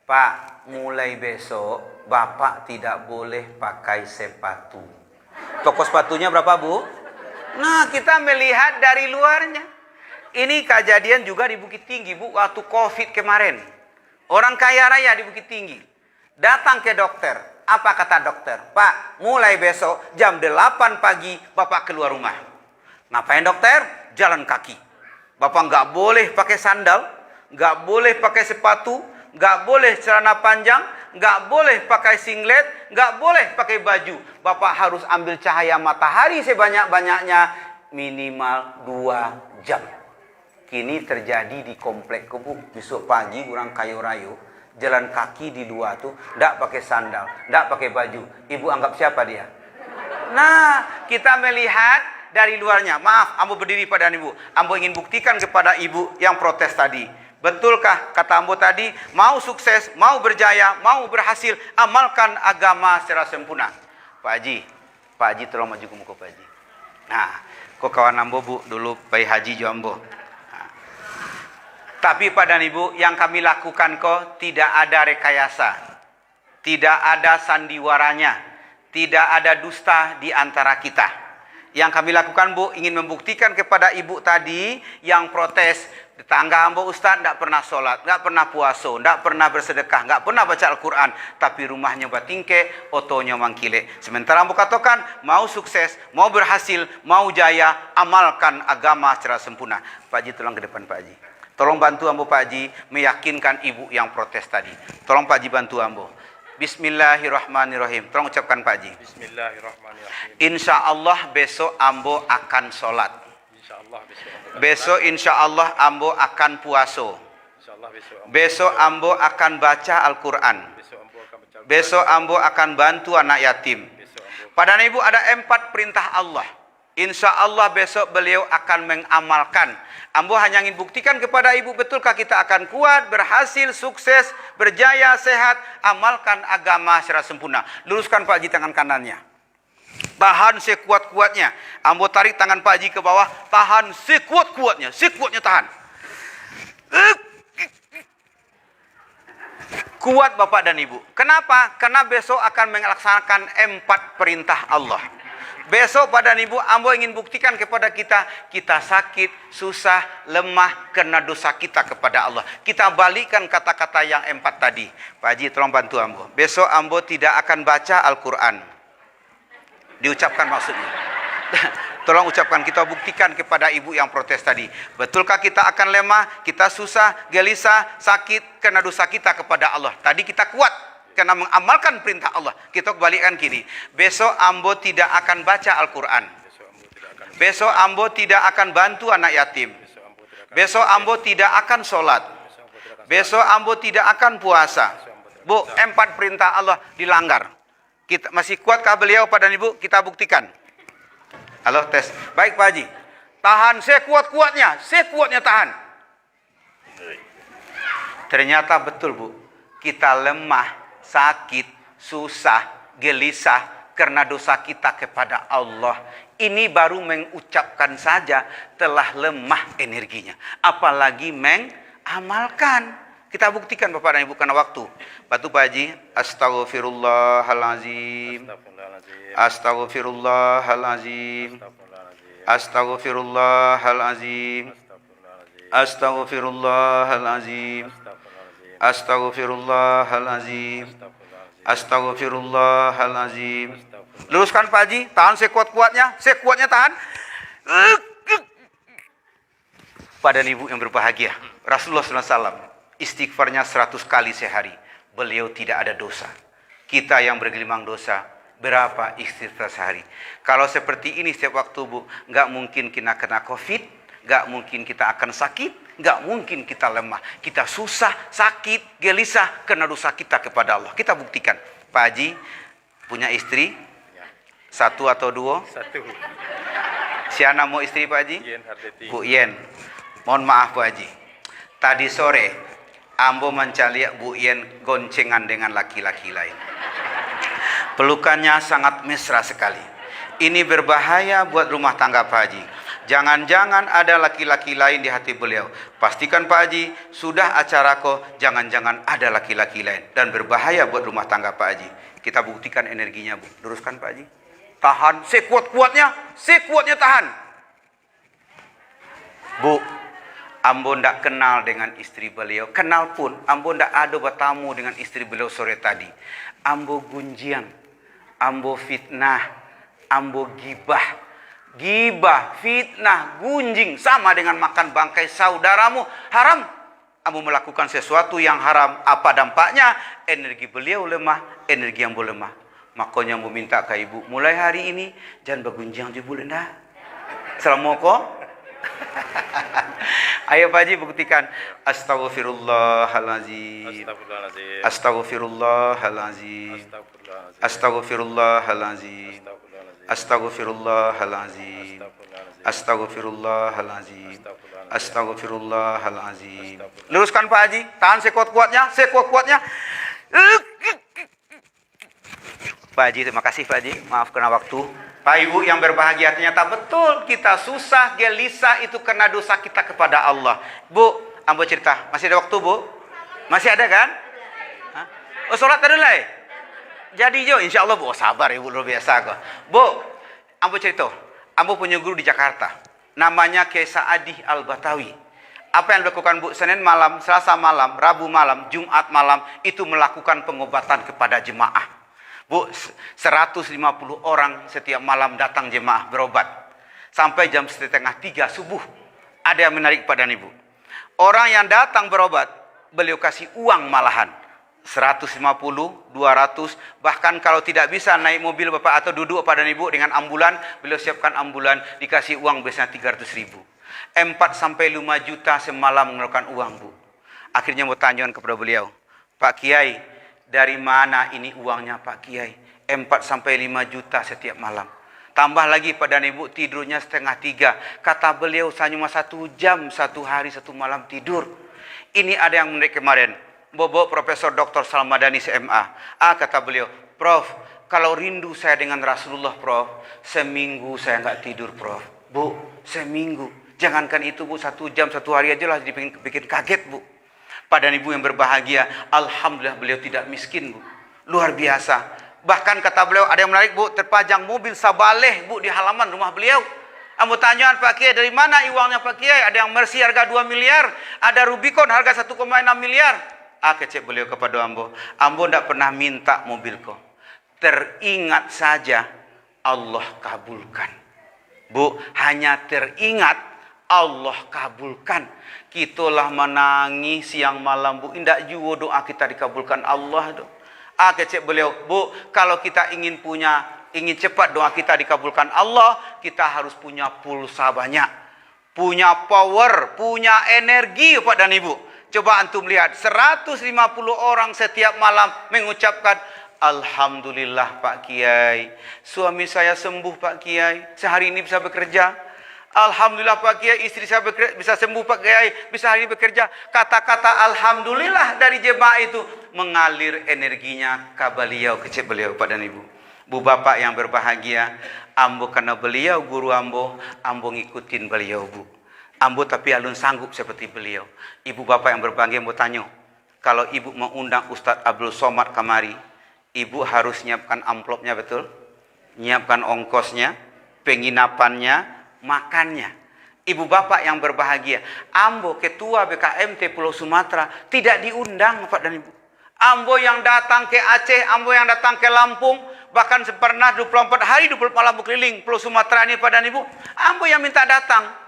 Pak, mulai besok Bapak tidak boleh pakai sepatu. Toko sepatunya berapa Bu? Nah, kita melihat dari luarnya. Ini kejadian juga di Bukit Tinggi Bu, waktu COVID kemarin. Orang kaya raya di Bukit Tinggi datang ke dokter. Apa kata dokter? Pak, mulai besok jam 8 pagi Bapak keluar rumah. Ngapain dokter? Jalan kaki. Bapak nggak boleh pakai sandal, nggak boleh pakai sepatu, nggak boleh celana panjang, nggak boleh pakai singlet, nggak boleh pakai baju. Bapak harus ambil cahaya matahari sebanyak-banyaknya, minimal 2 jam. Kini terjadi di komplek Kebuk. Besok pagi orang kayu rayu, jalan kaki di luar tuh, nggak pakai sandal, nggak pakai baju. Ibu anggap siapa dia? Nah, kita melihat dari luarnya. Maaf, Ambo berdiri pada ibu. Ambo ingin buktikan kepada ibu yang protes tadi. Betulkah kata Ambo tadi, mau sukses, mau berjaya, mau berhasil, amalkan agama secara sempurna. Pak Haji tolong maju ke muka Pak Haji. Nah, kok kawan Ambo Bu, dulu bayi haji jo Ambo. Nah. Tapi Pak dan Ibu, yang kami lakukan kok tidak ada rekayasa. Tidak ada sandiwaranya. Tidak ada dusta di antara kita. Yang kami lakukan Bu, ingin membuktikan kepada ibu tadi yang protes. Tetangga Ambo Ustaz tidak pernah sholat, tidak pernah puasa, tidak pernah bersedekah, tidak pernah baca Al-Quran. Tapi rumahnya batingke, otonya mangkile. Sementara Ambo katakan, mau sukses, mau berhasil, mau jaya, amalkan agama secara sempurna. Pak Haji tolong ke depan Pak Haji. Tolong bantu Ambo Pak Haji, meyakinkan ibu yang protes tadi. Tolong Pak Haji bantu Ambo. Bismillahirrahmanirrahim. Tolong ucapkan Pak Haji. Bismillahirrahmanirrahim. Insya Allah besok ambo akan sholat. Insyaallah besok. Besok insya Allah ambo akan puaso. Insyaallah besok. Besok ambo akan baca Al-Quran. Besok ambo akan baca. Besok ambo akan bantu anak yatim. Besok ambo. Pada ibu ada 4 perintah Allah. Insya Allah besok beliau akan mengamalkan. Ambo hanya ingin buktikan kepada ibu, betulkah kita akan kuat, berhasil, sukses, berjaya, sehat, amalkan agama secara sempurna. Luruskan Pak Haji tangan kanannya. Tahan sekuat-kuatnya. Ambo tarik tangan Pak Haji ke bawah, tahan sekuat-kuatnya, sekuatnya tahan. Kuat Bapak dan Ibu. Kenapa? Karena besok akan melaksanakan 4 perintah Allah. Besok pada Ibu, ambo ingin buktikan kepada kita, kita sakit, susah, lemah karena dosa kita kepada Allah. Kita balikkan kata-kata yang 4 tadi. Pak Haji tolong bantu ambo. Besok ambo tidak akan baca Al-Quran. Diucapkan maksudnya. Tolong ucapkan, kita buktikan kepada ibu yang protes tadi. Betulkah kita akan lemah, kita susah, gelisah, sakit karena dosa kita kepada Allah. Tadi kita kuat karena mengamalkan perintah Allah. Kita balikkan kini. Besok ambo tidak akan baca Al-Quran. Besok ambo tidak akan bantu anak yatim. Besok ambo tidak akan sholat. Besok ambo tidak akan puasa. Bu, 4 perintah Allah dilanggar. Kita masih kuatkah beliau pada ibu? Kita buktikan. Halo, tes. Baik Pak Haji. Tahan sekuat-kuatnya. Sekuatnya tahan. Ternyata betul Bu. Kita lemah, sakit, susah, gelisah karena dosa kita kepada Allah. Ini baru mengucapkan saja telah lemah energinya. Apalagi mengamalkan. Kita buktikan Bapak dan Ibu karena waktu. Batu Pak Haji. Astaghfirullahalazim. Astaghfirullahalazim. Astaghfirullahalazim. Astaghfirullahalazim. Astaghfirullahalazim. Astaghfirullahalazim. Luruskan Pak Haji, tahan sekuat-kuatnya, sekuatnya tahan. Pada ibu yang berbahagia, Rasulullah SAW istighfarnya 100 kali sehari. Beliau tidak ada dosa. Kita yang bergelimang dosa, berapa istighfar sehari? Kalau seperti ini setiap waktu Bu, nggak mungkin kita kena COVID, nggak mungkin kita akan sakit, nggak mungkin kita lemah. Kita susah, sakit, gelisah karena dosa kita kepada Allah. Kita buktikan. Pak Haji punya istri? 1 atau 2? 1. Siapa mau istri Pak Haji? Yen Hardeti. Bu Yen. Mohon maaf Bu Haji. Tadi sore ambo mencari Bu Yen goncengan dengan laki-laki lain. Pelukannya sangat mesra sekali. Ini berbahaya buat rumah tangga Pak Haji. Jangan-jangan ada laki-laki lain di hati beliau. Pastikan Pak Haji, sudah acara kok, jangan-jangan ada laki-laki lain. Dan berbahaya buat rumah tangga Pak Haji. Kita buktikan energinya Bu. Luruskan Pak Haji. Tahan sekuat-kuatnya, sekuatnya tahan. Bu, ambo ndak kenal dengan istri beliau. Kenal pun, ambo ndak ada bertamu dengan istri beliau sore tadi. Ambo gunjiang, ambo fitnah, ambo gibah. Gibah, fitnah, gunjing sama dengan makan bangkai saudaramu. Haram. Ambo melakukan sesuatu yang haram. Apa dampaknya? Energi beliau lemah, energi ambo lemah. Makanya ambo minta ke ibu, mulai hari ini jangan bergunjing di bulan dah. Assalamualaikum. Ayo Pak Haji buktikan. Astaghfirullahalazim. Astaghfirullahalazim. Astaghfirullahalazim. Astaghfirullahalazim. Astaghfirullahalazim. Astaghfirullahalazim. Luruskan Pak Haji, tahan sekuat-kuatnya, sekuat-kuatnya. Pak Haji, terima kasih Pak Haji. Maaf karena waktu. Pak Ibu yang berbahagia, ternyata betul kita susah, gelisah itu karena dosa kita kepada Allah. Bu, ambo cerita, masih ada waktu Bu? Masih ada kan? Hah? Oh, sholat tadi lah. Jadi jo, insya Allah Bu, oh, sabar Ibu, luar biasa kok. Bu, ambo cerita, ambo punya guru di Jakarta, namanya Kiai Saadi Al-Batawi. Apa yang dilakukan Bu? Senin malam, Selasa malam, Rabu malam, Jumat malam, itu melakukan pengobatan kepada jemaah. Bu, 150 orang setiap malam datang jemaah berobat. Sampai jam 2:30 subuh. Ada yang menarik pada Ibu. Orang yang datang berobat, beliau kasih uang malahan. 150, 200, bahkan kalau tidak bisa naik mobil Bapak atau duduk Bapak dan Ibu dengan ambulan, beliau siapkan ambulan, dikasih uang biasanya 300.000. 4 sampai 5 juta semalam mengeluarkan uang, Bu. Akhirnya mau tanya kepada beliau, Pak Kiai, dari mana ini uangnya Pak Kiai? 4 sampai 5 juta setiap malam. Tambah lagi Pak dan Ibu tidurnya 2:30. Kata beliau cuma 1 jam, 1 hari, 1 malam tidur. Ini ada yang menarik kemarin. Bobo Profesor Dr. Salmadani CMA. Kata beliau, Prof, kalau rindu saya dengan Rasulullah, Prof, seminggu saya nggak tidur, Prof. Bu, seminggu. Jangankan itu, Bu, 1 jam, 1 hari aja lah bikin kaget, Bu. Pak dan Ibu yang berbahagia, alhamdulillah beliau tidak miskin, Bu. Luar biasa. Bahkan kata beliau, ada yang menarik, Bu, terpajang mobil Sabaleh, Bu, di halaman rumah beliau. Ambo tanyaan Pak Kiai, dari mana uangnya Pak Kiai? Ada yang Mercy harga 2 miliar, ada Rubicon harga 1,6 miliar. Kecek beliau kepada Ambo tidak pernah minta mobil kau. Teringat saja Allah kabulkan. Bu, hanya teringat Allah kabulkan. Kitalah menangis siang malam, Bu. Indak juga doa kita dikabulkan Allah. Kecek beliau, Bu, kalau kita ingin cepat doa kita dikabulkan Allah, kita harus punya pulsa banyak, punya power, punya energi, Pak dan Ibu. Coba antum lihat, 150 orang setiap malam mengucapkan, Alhamdulillah Pak Kiai, suami saya sembuh Pak Kiai, sehari ini bisa bekerja. Alhamdulillah Pak Kiai, istri saya bisa sembuh Pak Kiai, bisa hari ini bekerja. Kata-kata Alhamdulillah dari jemaah itu mengalir energinya ke beliau, kecil beliau, Pak dan Ibu. Bu Bapak yang berbahagia, Ambo karena beliau guru Ambo ngikutin beliau, Bu. Ambo tapi alun sanggup seperti beliau. Ibu Bapak yang berbahagia, Ambo tanya, kalau Ibu mau undang Ustadz Abdul Somad kemari, Ibu harus nyiapkan amplopnya, betul? Nyiapkan ongkosnya, penginapannya, makannya. Ibu Bapak yang berbahagia, Ambo ketua BKMT Pulau Sumatera tidak diundang, Pak dan Ibu. Ambo yang datang ke Aceh, Ambo yang datang ke Lampung, bahkan pernah 24 hari 24 malam berkeliling Pulau Sumatera ini, Pak dan Ibu. Ambo yang minta datang.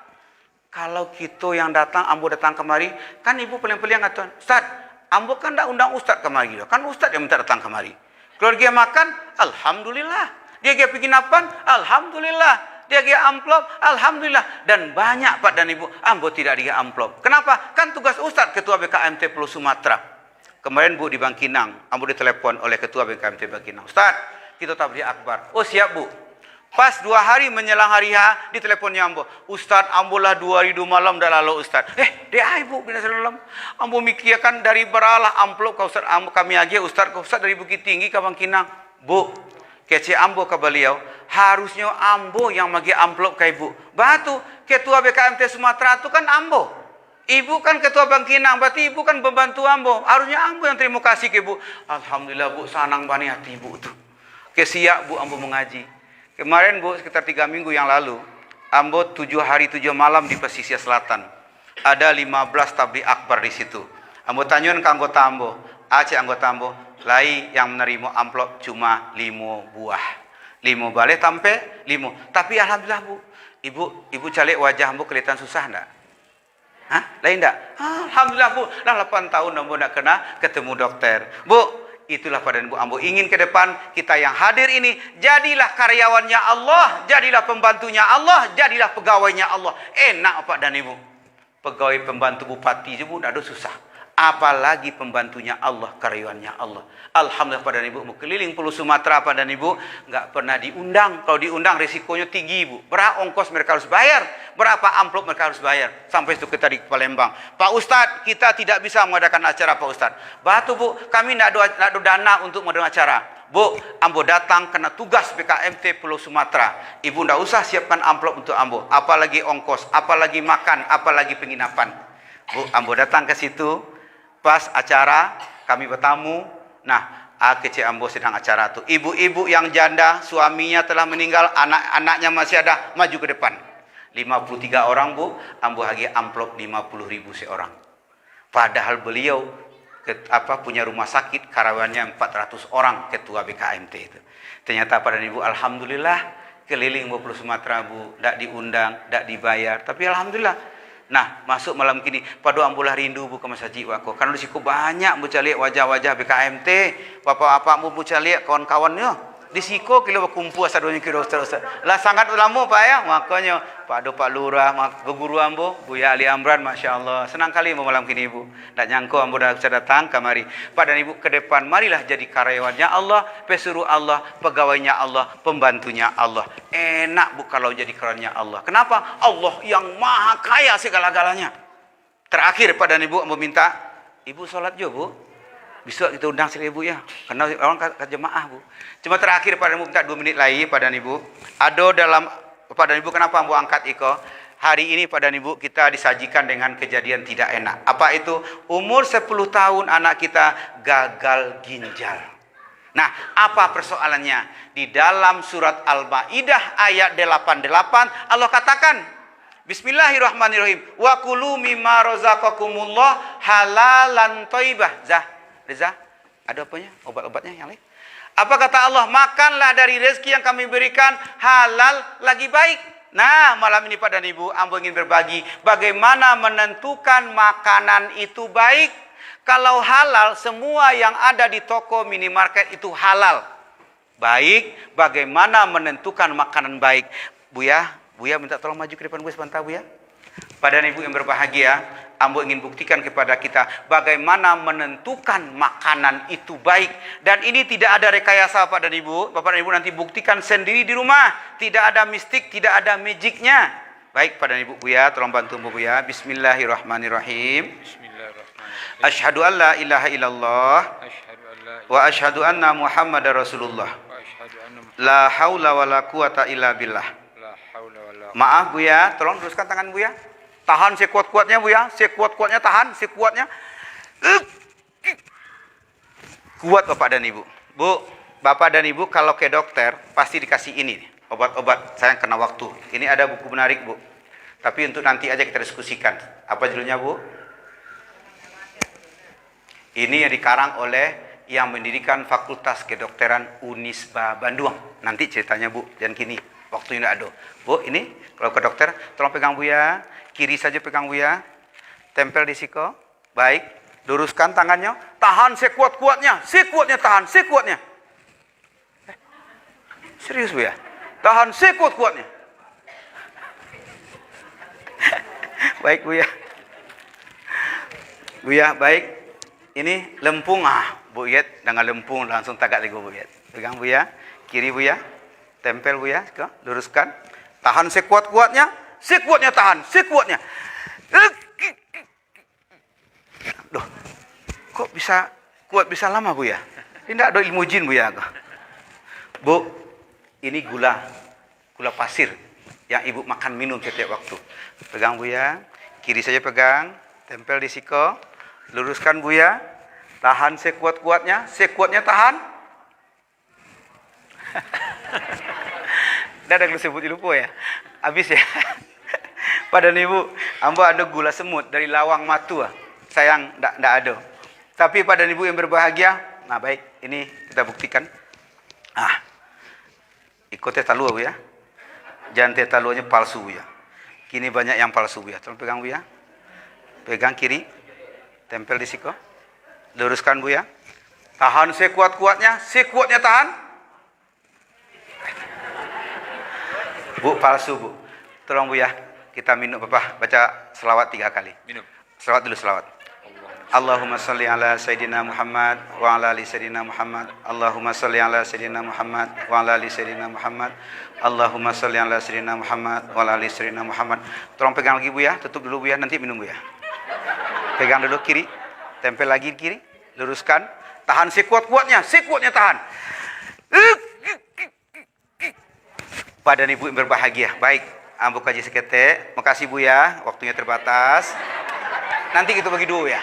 Kalau kita yang datang, Ambo datang kemari, kan Ibu paling-paling ngatakan, Ustaz, Ambo kan tidak undang Ustaz kemari. Kan Ustaz yang minta datang kemari. Kalau dia makan, Alhamdulillah. Dia penginapan, Alhamdulillah. Dia amplop, Alhamdulillah. Dan banyak Pak dan Ibu, Ambo tidak dia amplop. Kenapa? Kan tugas Ustaz, Ketua BKMT Pulau Sumatera. Kemarin Bu di Bangkinang, Ambo ditelepon oleh Ketua BKMT Bangkinang. Ustaz, kita tabligh akbar. Oh siap Bu. Pas 2 hari menjelang hari H, di teleponnya Ambo, Ustaz, Ambo lah 2 hari 2 malam dah lalu Ustaz. Dia Ibu bin Salam. Ambo mikirkan dari beralah amplop kau Ustaz, Ambo kami aja Ustaz, kau Ustaz dari Bukit Tinggi ke Bangkinang. Bu, kece Ambo ke beliau, harusnya Ambo yang bagi amplop ke Ibu. Batu, Ketua BKMT Sumatera itu kan Ambo. Ibu kan Ketua Bangkinang, berarti Ibu kan pembantu Ambo. Harusnya Ambo yang terima kasih ke Ibu. Alhamdulillah Bu, sanang bani hati Ibu tuh. Kesiak Bu, Ambo mengaji. Kemarin Bu, sekitar 3 minggu yang lalu, Ambo 7 hari 7 malam di pesisir selatan. Ada 15 tabligh akbar di situ. Ambo tanyain ke anggota Ambo, Aceh anggota Ambo, lai yang menerima amplop cuma 5 buah. 5 balik sampai 5. Tapi alhamdulillah Bu, Ibu calik wajah Ambo kelihatan susah enggak? Lain enggak? Alhamdulillah Bu, dah 8 tahun Ambo enggak kena ketemu dokter. Bu, itulah pada Ibu Ambo ingin ke depan kita yang hadir ini jadilah karyawannya Allah, jadilah pembantunya Allah, jadilah pegawainya Allah. Enak Pak dan Ibu. Pegawai pembantu bupati je Bu, tidak ada susah. Apalagi pembantunya Allah, karyawannya Allah. Alhamdulillah Pak dan Ibu, keliling Pulau Sumatera Pak dan Ibu, nggak pernah diundang. Kalau diundang risikonya tinggi Bu. Berapa ongkos mereka harus bayar, berapa amplop mereka harus bayar. Sampai itu kita di Palembang. Pak Ustadz, kita tidak bisa mengadakan acara Pak Ustadz. Batu Bu, kami tidak ada dana untuk mengadakan acara. Bu, Ambo datang kena tugas BKMT Pulau Sumatera. Ibu tidak usah siapkan amplop untuk Ambo. Apalagi ongkos, apalagi makan, apalagi penginapan. Bu, Ambo datang ke situ. Pas acara, kami bertamu. Nah, kece Ambo sedang acara tuh. Ibu-ibu yang janda, suaminya telah meninggal, anak-anaknya masih ada, maju ke depan. 53 orang Bu, Ambo bagi amplop 50.000 seorang. Padahal beliau punya rumah sakit, karyawannya 400 orang, ketua BKMT itu. Ternyata pada Ibu, alhamdulillah keliling Pulau Sumatera Bu, tidak diundang, tidak dibayar, tapi alhamdulillah Nah, masuk malam kini, padu ambulah rindu bu ke masjid wako. Karena di situ banyak bu caliak wajah-wajah BKMT, bapak-bapak bu caliak kawan-kawannya. Di situ kilo berkumpul sadonya kilo terus. Lah sangat lama Pak ya, makanya Pak Lurah, guru ambo, Buya Ali Amran, Masya Allah. Senang kali malam kini Ibu. Tak nyangko ambo dah bisa datang kemari. Pak dan Ibu ke depan, marilah jadi karyawannya Allah, pesuruh Allah, pegawainya Allah, pembantunya Allah. Enak Bu kalau jadi karyawannya Allah. Kenapa? Allah yang maha kaya segala-galanya. Terakhir Pak dan Ibu ambo minta, Ibu sholat juga Bu. Besok kita undang sekali Ibu ya. Karena orang ke jemaah Bu. Cuma terakhir pada Ibu minta 2 menit lagi pada Ibu. Ada dalam pada Ibu kenapa Ibu angkat iko? Hari ini pada Ibu kita disajikan dengan kejadian tidak enak. Apa itu? Umur 10 tahun anak kita gagal ginjal. Nah, apa persoalannya? Di dalam surat Al-Maidah ayat 88 Allah katakan Bismillahirrahmanirrahim. Wa kulu mimma razaqakumullah halalan thayyibah. Reza, ada apanya? Obat-obatnya yang lain. Apa kata Allah? Makanlah dari rezeki yang kami berikan halal lagi baik. Nah, malam ini Pak dan Ibu, ambo ingin berbagi bagaimana menentukan makanan itu baik. Kalau halal, semua yang ada di toko minimarket itu halal. Baik, bagaimana menentukan makanan baik? Buya minta tolong maju ke depan Bu sebentar Bu ya. Pada Ibu yang berbahagia, ambo ingin buktikan kepada kita bagaimana menentukan makanan itu baik. Dan ini tidak ada rekayasa Pak dan Ibu. Bapak dan Ibu nanti buktikan sendiri di rumah. Tidak ada mistik, tidak ada magicnya. Baik Pak dan Ibu Buya, tolong bantu Bu ya. Bismillahirrahmanirrahim. Bismillahirrahmanirrahim. Asyhadu an la ilaha illallah Asyhadu an la wa asyhadu anna Muhammadar Rasulullah. wa asyhadu anna La haula wa la quwata illa billah. la haula wa la Maaf Bu ya, tolong teruskan tangan Bu ya. Tahan sekuat-kuatnya Bu ya, sekuat-kuatnya tahan, sekuatnya. Kuat Bapak dan Ibu. Bu, Bapak dan Ibu kalau ke dokter pasti dikasih ini obat-obat. Sayang kena waktu. Ini ada buku menarik Bu. Tapi untuk nanti aja kita diskusikan. Apa judulnya Bu? Ini yang dikarang oleh yang mendirikan Fakultas Kedokteran Unisba Bandung. Nanti ceritanya Bu, dan kini waktunya tidak ada. Bu, ini kalau ke dokter tolong pegang Bu ya. Kiri saja pegang Bu ya. Tempel di siko. Baik. Luruskan tangannya. Tahan sekuat-kuatnya. Sekuatnya tahan. Sekuatnya. Serius Bu ya. Tahan sekuat-kuatnya. Baik Bu ya. Bu ya, baik. Ini lempung. Bu Yet. Dengan lempung langsung tagak lagi Bu Yet. Pegang Bu ya. Kiri Bu ya. Tempel Bu ya. Luruskan. Tahan sekuat-kuatnya. Sekuatnya tahan, sekuatnya. Loh, kok bisa kuat bisa lama Bu ya? Tidak ada ilmu jin Bu ya? Bu, ini gula pasir yang Ibu makan minum setiap waktu. Pegang Bu ya, kiri saja pegang, tempel di siko, luruskan Bu ya, tahan sekuat-kuatnya, sekuatnya tahan. Dah ada sebut lupa ya, habis ya. Pada Ibu, ambo ada gula semut dari lawang matu. Sayang, tidak ada. Tapi pada Ibu yang berbahagia, nah baik, ini kita buktikan. Ikut teh talu Bu ya. Jangan teh talunya palsu Bu ya. Kini banyak yang palsu Bu ya. Tolong pegang Bu ya. Pegang kiri, tempel di siko. Luruskan Bu ya. Tahan sekuat-kuatnya, sekuatnya tahan. Bu, palsu Bu. Tolong Bu ya. Kita minum Bapak, baca selawat 3 kali. minum. Selawat dulu selawat. Allahumma salli ala Sayyidina Muhammad wa ala ali Sayyidina Muhammad. Allahumma salli ala Sayyidina Muhammad wa ala ali Sayyidina Muhammad. Allahumma salli ala Sayyidina Muhammad wa ala ali Sayyidina Muhammad. Tolong pegang lagi Bu ya, tutup dulu Bu ya, nanti minum Bu ya. Pegang dulu kiri, tempel lagi kiri, luruskan, tahan sekuat-kuatnya, sekuatnya tahan. Pada Ibu yang berbahagia, baik. Ambo kaji sekete, makasih Bu ya, waktunya terbatas. Nanti kita bagi dua ya.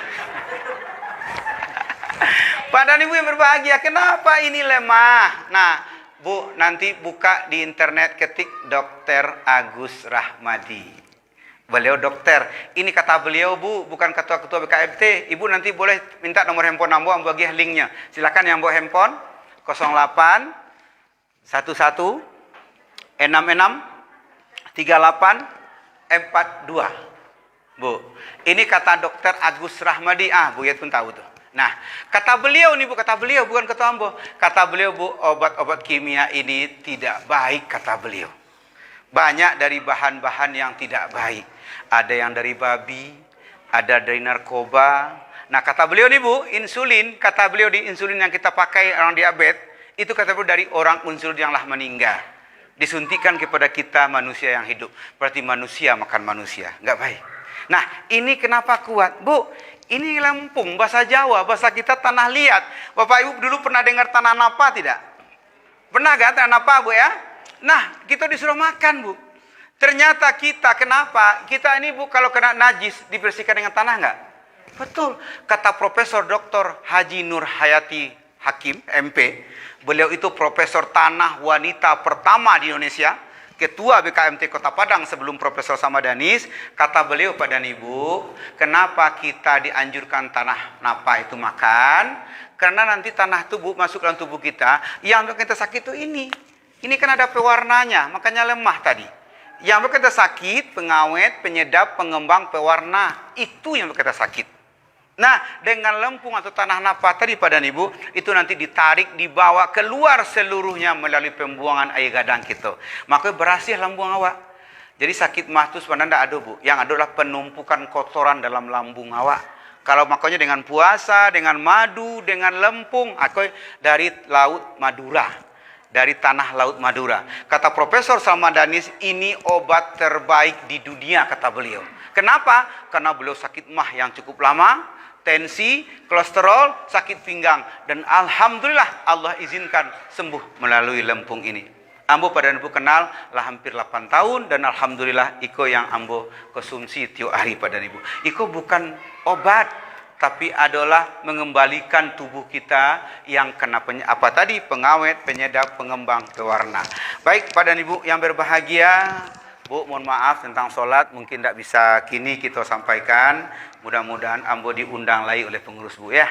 Pada Ibu yang berbahagia, kenapa ini lemah? Nah, Bu, nanti buka di internet, ketik Dr. Agus Rahmadi. Beliau dokter. Ini kata beliau Bu, bukan ketua-ketua BKMT. Ibu nanti boleh minta nomor handphone Ambo bagi linknya. Silakan yang bawa handphone 08 11 66 3842. Bu, ini kata dokter Agus Rahmadi. Bu Yat pun tahu tuh. Nah, kata beliau nih Bu, kata beliau bukan kata ambo. Kata beliau Bu, obat-obat kimia ini tidak baik kata beliau. Banyak dari bahan-bahan yang tidak baik. Ada yang dari babi, ada dari narkoba. Nah, kata beliau nih Bu, insulin, kata beliau di insulin yang kita pakai orang diabetes, itu kata beliau dari orang unsur yang lah meninggal. Disuntikan kepada kita manusia yang hidup. Berarti manusia makan manusia, nggak baik. Nah, ini kenapa kuat? Bu, ini Lampung, bahasa Jawa, bahasa kita tanah liat. Bapak Ibu dulu pernah dengar tanah napa tidak? Pernah gak tanah napa Bu ya? Nah, kita disuruh makan Bu. Ternyata kita, kenapa? Kita ini Bu, kalau kena najis, dibersihkan dengan tanah nggak? Betul. Kata Profesor Dr. Haji Nur Hayati Hakim, MP. Beliau itu profesor tanah wanita pertama di Indonesia. Ketua BKMT Kota Padang sebelum Profesor Samadanis. Kata beliau pada Ibu, kenapa kita dianjurkan tanah napa itu makan? Karena nanti tanah tubuh masuk dalam tubuh kita. Yang kita sakit itu ini. Ini kan ada pewarnanya, makanya lemah tadi. Yang kita sakit, pengawet, penyedap, pengembang, pewarna. Itu yang kita sakit. Nah, dengan lempung atau tanah napa tadi pada Ibu, itu nanti ditarik, dibawa keluar seluruhnya melalui pembuangan air gadang kita. Maka berhasil lambung awak. Jadi sakit mah itu sebenarnya tidak ada Bu. Yang ada adalah penumpukan kotoran dalam lambung awak. Kalau makanya dengan puasa, dengan madu, dengan lempung, aku dari laut Madura. Dari tanah laut Madura. Kata Profesor Salmadanis, ini obat terbaik di dunia, kata beliau. Kenapa? Karena beliau sakit mah yang cukup lama, tensi, kolesterol, sakit pinggang. Dan alhamdulillah Allah izinkan sembuh melalui lempung ini. Ambo pada Ibu kenal lah hampir 8 tahun dan alhamdulillah iko yang ambo konsumsi tiap hari pada Ibu. Iko bukan obat, tapi adalah mengembalikan tubuh kita yang kena pengawet, penyedap, pengembang, pewarna. Baik pada Ibu yang berbahagia, Bu, mohon maaf tentang sholat mungkin tidak bisa kini kita sampaikan. Mudah-mudahan ambo diundang lagi oleh pengurus Bu ya.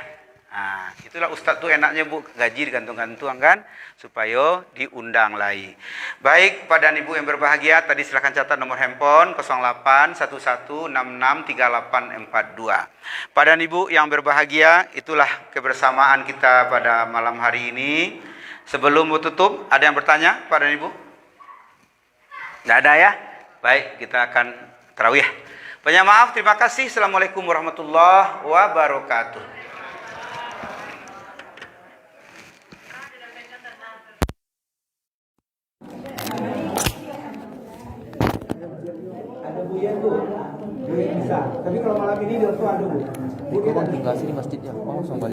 Nah, itulah Ustadz tuh enaknya Bu, gaji digantung-gantung kan, supaya diundang lagi. Baik, pada Ibu yang berbahagia, tadi silakan catat nomor handphone 0811663842. Pada Ibu yang berbahagia, itulah kebersamaan kita pada malam hari ini. Sebelum tutup, ada yang bertanya pada Ibu? Tidak ada ya? Baik, kita akan tarawih. Banyak maaf, terima kasih. Assalamualaikum warahmatullahi wabarakatuh. Ada buyen Bu, buyen bisa. Tapi kalau malam ini dia tuh ada Bu. Iko kan tinggal sini masjidnya, langsung balik.